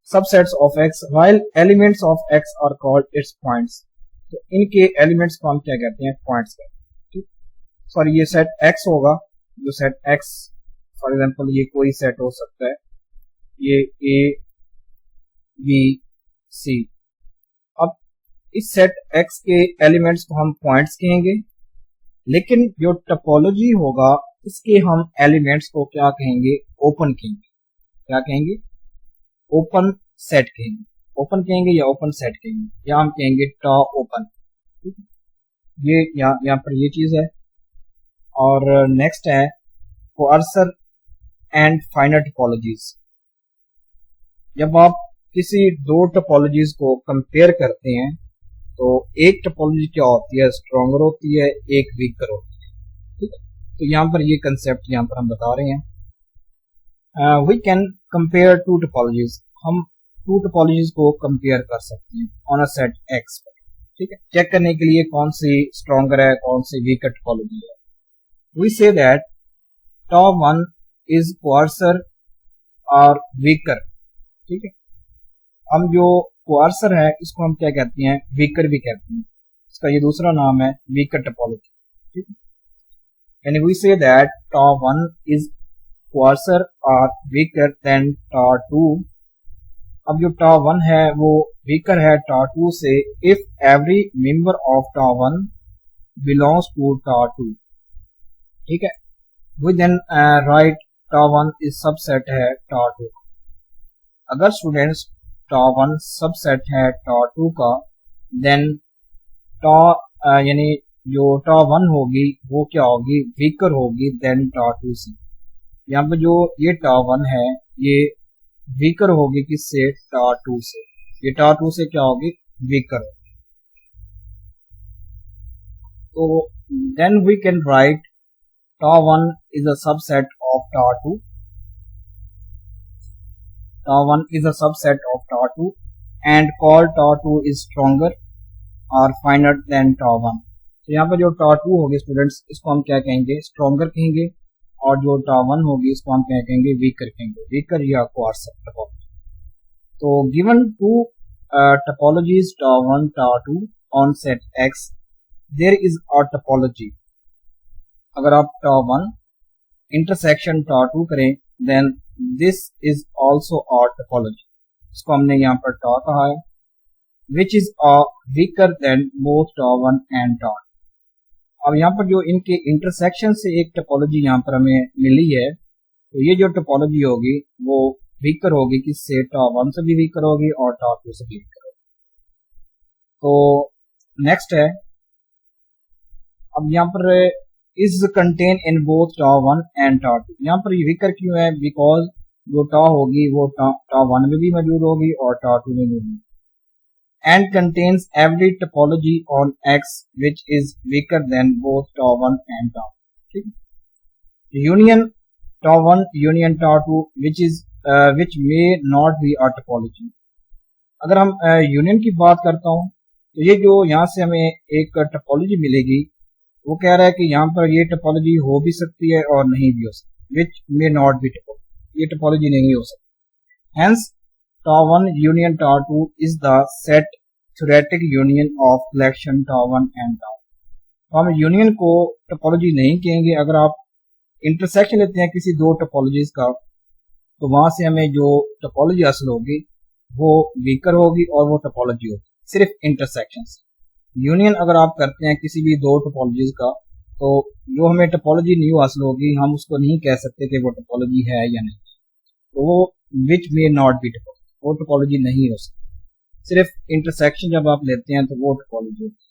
subsets of X while elements of X are called its points, तो इनके एलिमेंट्स को हम क्या कहते हैं? पॉइंट्स कहते हैं। ठीक, सॉरी ये सेट एक्स होगा, जो सेट एक्स फॉर एग्जांपल ये कोई सेट हो सकता है, ये ए बी सी। अब इस सेट एक्स के एलिमेंट्स को हम पॉइंट्स कहेंगे, लेकिन जो टोपोलॉजी होगा इसके हम एलिमेंट्स को क्या कहेंगे? ओपन कहेंगे। क्या कहेंगे? ओपन सेट कहेंगे। ओपन कहेंगे या ओपन सेट कहेंगे, या हम कहेंगे टॉ ओपन। ये यहाँ पर ये चीज है। और नेक्स्ट है कोअर्सर एंड फाइनर टोपोलॉजीज। जब आप किसी 2 टोपोलॉजीज को कंपेयर करते हैं तो एक टोपोलॉजी क्या होती है? स्ट्रॉन्गर होती है, एक वीकर होती है। ठीक है, तो यहाँ पर ये कंसेप्ट यहाँ पर हम बता रहे हैं। वी कैन कंपेयर 2 टोपोलॉजीज, हम 2 टोपोलॉजीज को कंपेयर कर सकते हैं ऑन अ सेट एक्स पर। ठीक है, चेक करने के लिए कौन सी स्ट्रॉन्गर है, कौन सी वीकर टोपोलॉजी है। We say that tau 1 is coarser और वीकर। ठीक है, हम जो कोअर्सर है इसको हम क्या कहते हैं? वीकर भी कहते हैं, इसका ये दूसरा नाम है वीकर टोपोलॉजी। ठीक है, यानी we say that tau 1 is coarser और वीकर देन टॉ 2। अब जो टॉ 1 है वो वीकर है टॉ 2 से if every member of tau 1 belongs to tau 2। ठीक है, we then write tau 1 is subset है टॉ 2। अगर स्टूडेंट्स टॉ 1 सबसेट है टॉ 2 का, देन टॉ यानी जो टॉ 1 होगी वो क्या होगी? वीकर होगी देन टॉ 2 से। यहाँ पे जो ये टॉ 1 है ये वीकर होगी किससे? टॉ 2 से। ये टॉ 2 से क्या होगी? वीकर। तो then we can write tau 1 is a subset of tau 2। Tau 1 is a subset of Tau 2 and call Tau 2 is stronger or finer than Tau 1। तो यहाँ पर जो Tau 2 होगी स्टूडेंट्स, इसको हम क्या कहेंगे? स्ट्रॉन्गर कहेंगे, और जो Tau 1 होगी इसको हम क्या कहेंगे? वीकर कहेंगे, वीकर या कोअर्सर टोपोलॉजी। तो given 2 topologies Tau 1, Tau 2 on set X, there is a topology। अगर आप Tau 1 इंटरसेक्शन Tau 2 करें, then this is also a topology. इसको हमने यहाँ पर टॉ कहा है। which is weaker than both tau1 and tau. अब यहाँ पर जो इनके इंटरसेक्शन से एक टोपोलॉजी यहाँ पर हमें मिली है, तो ये जो टोपोलॉजी होगी वो वीकर होगी, किससे? tau1 से भी वीकर होगी और tau2 से भी वीकर होगी। तो नेक्स्ट है, अब यहाँ पर is contain in both tau1 and tau2। यहाँ पर ये वीकर क्यों है? बिकॉज जो tau होगी वो tau1 में भी मौजूद होगी और tau2 में भी मौजूद, and contains every topology on X which is weaker than both tau1 and tau. ठीक, union tau1 union tau2 which may not be a topology। अगर हम यूनियन की बात करता हूँ तो ये जो यहाँ से हमें एक टोपोलॉजी मिलेगी, वो कह रहा है कि यहाँ पर ये टोपोलॉजी हो भी सकती है और नहीं भी हो सकती, which may not be topology, ये टोपोलॉजी नहीं हो सकती। Hence tau1 union tau2 is the set theoretic union of collection tau1 and tau। तो हम यूनियन को टोपोलॉजी नहीं कहेंगे। अगर आप इंटरसेक्शन लेते हैं किसी दो टोपोलॉजीज का, तो वहां से हमें जो टोपोलॉजी हासिल होगी वो वीकर होगी और वो टोपोलॉजी होगी सिर्फ इंटरसेक्शन से। यूनियन अगर आप करते हैं किसी भी दो टोपोलॉजीज का, तो जो हमें टोपोलॉजी न्यू हासिल होगी हम उसको नहीं कह सकते कि वो टोपोलॉजी है या नहीं, तो वो विच मे नॉट बी टोपोलॉजी, वो टोपोलॉजी नहीं हो सकती। सिर्फ इंटरसेक्शन जब आप लेते हैं तो वो टोपोलॉजी होती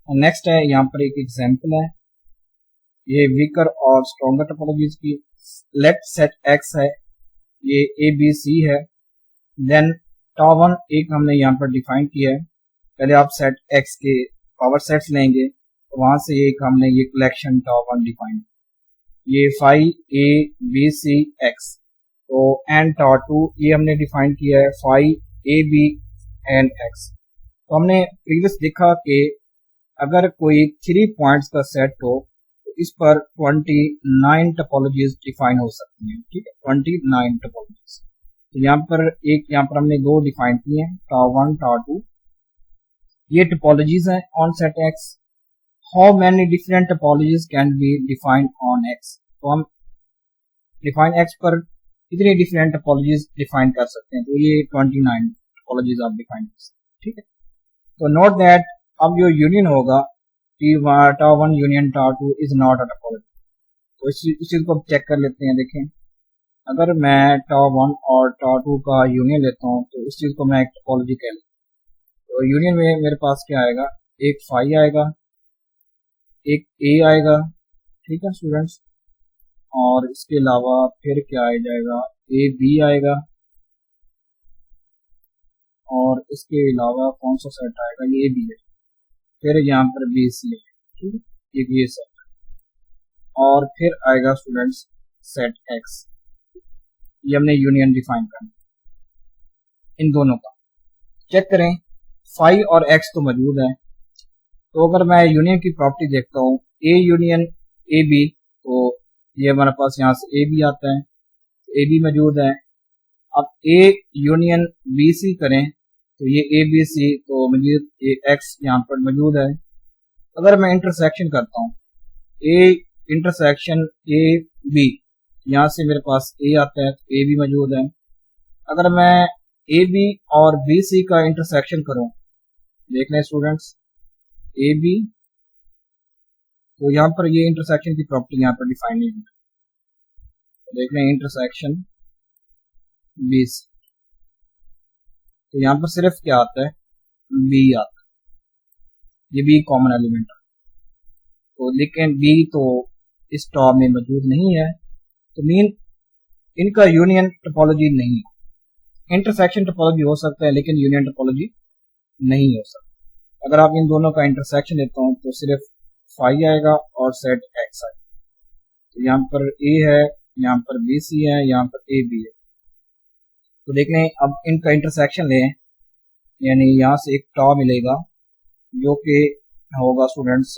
है। नेक्स्ट है, यहाँ पर एक एग्जांपल है, ये वीकर और स्ट्रॉन्गर टोपोलॉजीज की। लेट सेट एक्स है, ये ए बी सी है, देन tau1 एक हमने यहाँ पर डिफाइन किया है। पहले आप सेट एक्स के पावर सेट्स लेंगे, तो वहां से एक हमने ये कलेक्शन tau1 डिफाइन, ये phi A B C X, तो एंड tau2 ये हमने डिफाइन किया है phi A B and X. तो हमने प्रीवियस देखा कि अगर कोई 3 पॉइंट्स का सेट हो तो इस पर 29 टोपोलॉजीज डिफाइन हो सकती हैं। ठीक है, 29 टोपोलॉजीज। तो यहाँ पर हमने दो डिफाइन किए हैं, tau1 tau2, ये टोपोलॉजीज हैं on set x. How many different topologies can be defined on x, तो हम डिफाइन एक्स पर कितनी डिफरेंट टोपोलॉजीज डिफाइन कर सकते हैं, तो ये 29 टोपोलॉजीज आप डिफाइन कर सकते हैं। ठीक है, तो नोट दैट अब जो यूनियन होगा tau1 union tau2 is not a topology. तो इस चीज को चेक कर लेते हैं। देखें, अगर मैं tau1 और tau2 का यूनियन लेता हूँ तो इस चीज को मैं एक टोपोलॉजी कह लेता हूँ। तो यूनियन में मेरे पास क्या आएगा, एक फाई आएगा, एक ए आएगा। ठीक है स्टूडेंट्स, और इसके अलावा फिर क्या आ जाएगा, ए बी आएगा, और इसके अलावा कौन सा सेट आएगा, ये बी है, फिर यहाँ पर बी सी है। ठीक है, ये सेट, और फिर आएगा स्टूडेंट्स सेट एक्स। ये हमने यूनियन डिफाइन करना, इन दोनों का चेक करें, फाई और एक्स तो मौजूद है। तो अगर मैं यूनियन की प्रॉपर्टी देखता हूँ, ए यूनियन ए बी, तो ये हमारे पास यहाँ से ए बी आता है, तो ए बी मौजूद है। अब ए यूनियन बी सी करें तो ये ए बी सी, तो मौजूद ए एक्स यहाँ पर मौजूद है। अगर मैं इंटरसेक्शन करता हूँ, ए इंटरसेक्शन ए बी, यहाँ से मेरे पास ए आता है, तो ए बी मौजूद है। अगर मैं ए बी और बी सी का इंटरसेक्शन करूं, देख लें स्टूडेंट्स, ए बी, तो यहाँ पर ये इंटरसेक्शन की प्रॉपर्टी यहाँ पर डिफाइन नहीं है। तो देख लें इंटरसेक्शन बी सी, तो यहाँ पर सिर्फ क्या आता है, बी आता है, ये भी कॉमन एलिमेंट है। तो लेकिन बी तो इस टॉप में मौजूद नहीं है, तो मीन इनका यूनियन टोपोलॉजी नहीं है। इंटरसेक्शन टोपोलॉजी हो सकता है लेकिन यूनियन टोपोलॉजी नहीं हो सकता। अगर आप इन दोनों का इंटरसेक्शन लेता हूं तो सिर्फ फाई आएगा और सेट एक्स आएगा। तो यहाँ पर ए है, यहाँ पर बी सी है, यहाँ पर ए बी है। तो देख लें, अब इनका इंटरसेक्शन लें, यानी यहाँ से एक टॉ मिलेगा जो कि होगा students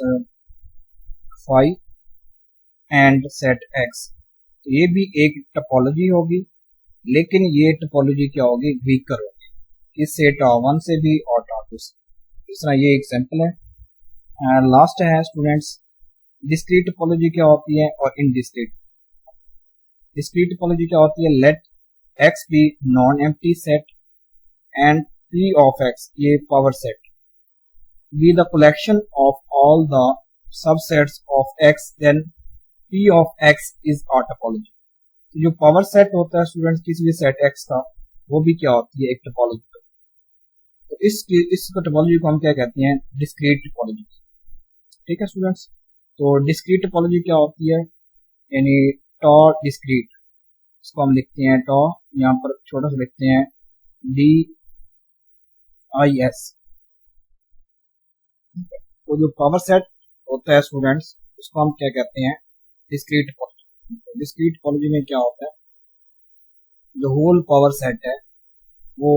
phi and set X. तो ये भी एक टोपोलॉजी होगी, लेकिन ये टोपोलॉजी क्या होगी, वीकर होगी, इससे tau1 से भी और tau2 से। इस तरह ये एग्जांपल है। लास्ट है स्टूडेंट्स, डिस्क्रीट टोपोलॉजी क्या होती है और इनडिस्क्रीट। डिस्क्रीट टोपोलॉजी क्या होती है, let X be non empty set and P of x, ये power set, be the collection of all the subsets of x, then P of x is a topology. तो जो power set होता है students किसी भी set x का, वो भी क्या होती है, एक टोपोलॉजी। तो इस टोपोलॉजी को हम क्या कहते हैं, डिस्क्रीट टोपोलॉजी। ठीक है स्टूडेंट्स, तो डिस्क्रीट टोपोलॉजी क्या होती है, यानी टॉ डिस्क्रीट, इसको हम लिखते हैं टॉ, यहाँ पर छोटा सा लिखते हैं DIS। तो जो पावर सेट होता है स्टूडेंट्स, उसको हम क्या कहते हैं, डिस्क्रीट टोपोलॉजी। डिस्क्रीट टोपोलॉजी में क्या होता है, जो होल पावर सेट है वो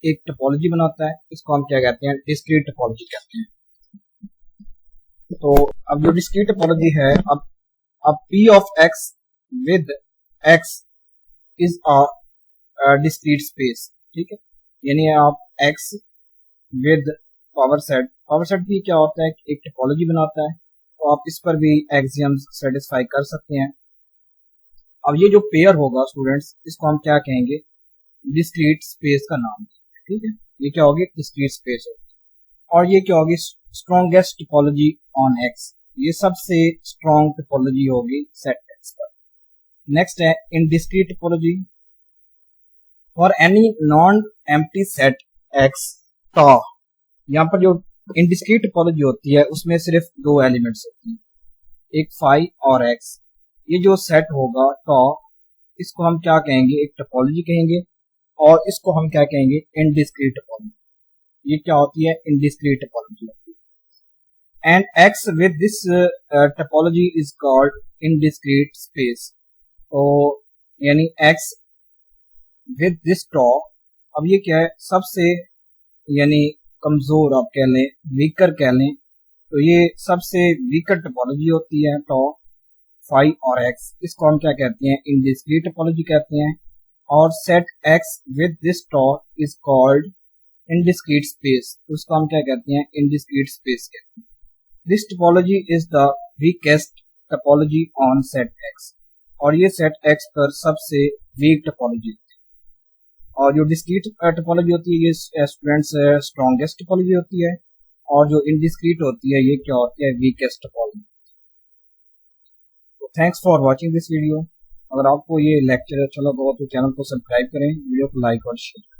एक टोपोलॉजी बनाता है, इसको हम क्या कहते हैं, डिस्क्रीट टोपोलॉजी कहते हैं। तो अब जो डिस्क्रीट टोपोलॉजी है, अब P of x with x is a discrete space। ठीक है, यानी आप x with पावर सेट भी क्या होता है, एक टोपोलॉजी बनाता है। तो आप इस पर भी एक्सियम्स सेटिस्फाई कर सकते हैं। अब ये जो पेयर होगा स्टूडेंट्स, इसको हम क्या कहेंगे, डिस्क्रीट स्पेस का नाम। ठीक है, ये क्या होगी, डिस्क्रीट स्पेस होगी। और ये क्या होगी, स्ट्रॉन्गेस्ट टोपोलॉजी ऑन एक्स, ये सबसे स्ट्रॉन्ग टोपोलॉजी होगी सेट एक्स पर। नेक्स्ट है indiscrete topology, for any non empty set X tau. यहाँ पर जो इन डिस्क्रीट टोपोलॉजी होती है उसमें सिर्फ दो एलिमेंट्स होती हैं, एक फाई और एक्स। ये जो सेट होगा टॉ, इसको हम क्या कहेंगे, एक टोपोलॉजी कहेंगे, और इसको हम क्या कहेंगे, इनडिस्क्रीट टोपोलॉजी। ये क्या होती है, indiscrete topology. And X with this topology is called indiscrete space. तो यानी एक्स विद दिस टॉ, अब ये क्या है, सबसे यानी कमजोर आप कह लें, वीकर कह लें, तो ये सबसे वीकर टोपोलॉजी होती है टॉ, फाई और एक्स। इसको हम क्या कहते हैं, इनडिस्क्रीट टोपोलॉजी कहते हैं। और set X with this tau is called indiscrete space, तो उसको हम क्या कहते हैं, इनडिस्क्रीट स्पेस कहते हैं। This topology is the weakest topology on set X, और ये सेट एक्स पर सबसे वीक टोपोलॉजी। और जो डिस्क्रीट टोपोलॉजी होती है, ये स्टूडेंट्स स्ट्रॉन्गेस्ट टोपोलॉजी होती है, और जो इनडिस्क्रीट होती है, ये क्या होती है, वीकेस्ट टोपोलॉजी। तो thanks for watching this video. अगर आपको ये लेक्चर अच्छा लगा हो तो चैनल को सब्सक्राइब करें, वीडियो को लाइक और शेयर करें।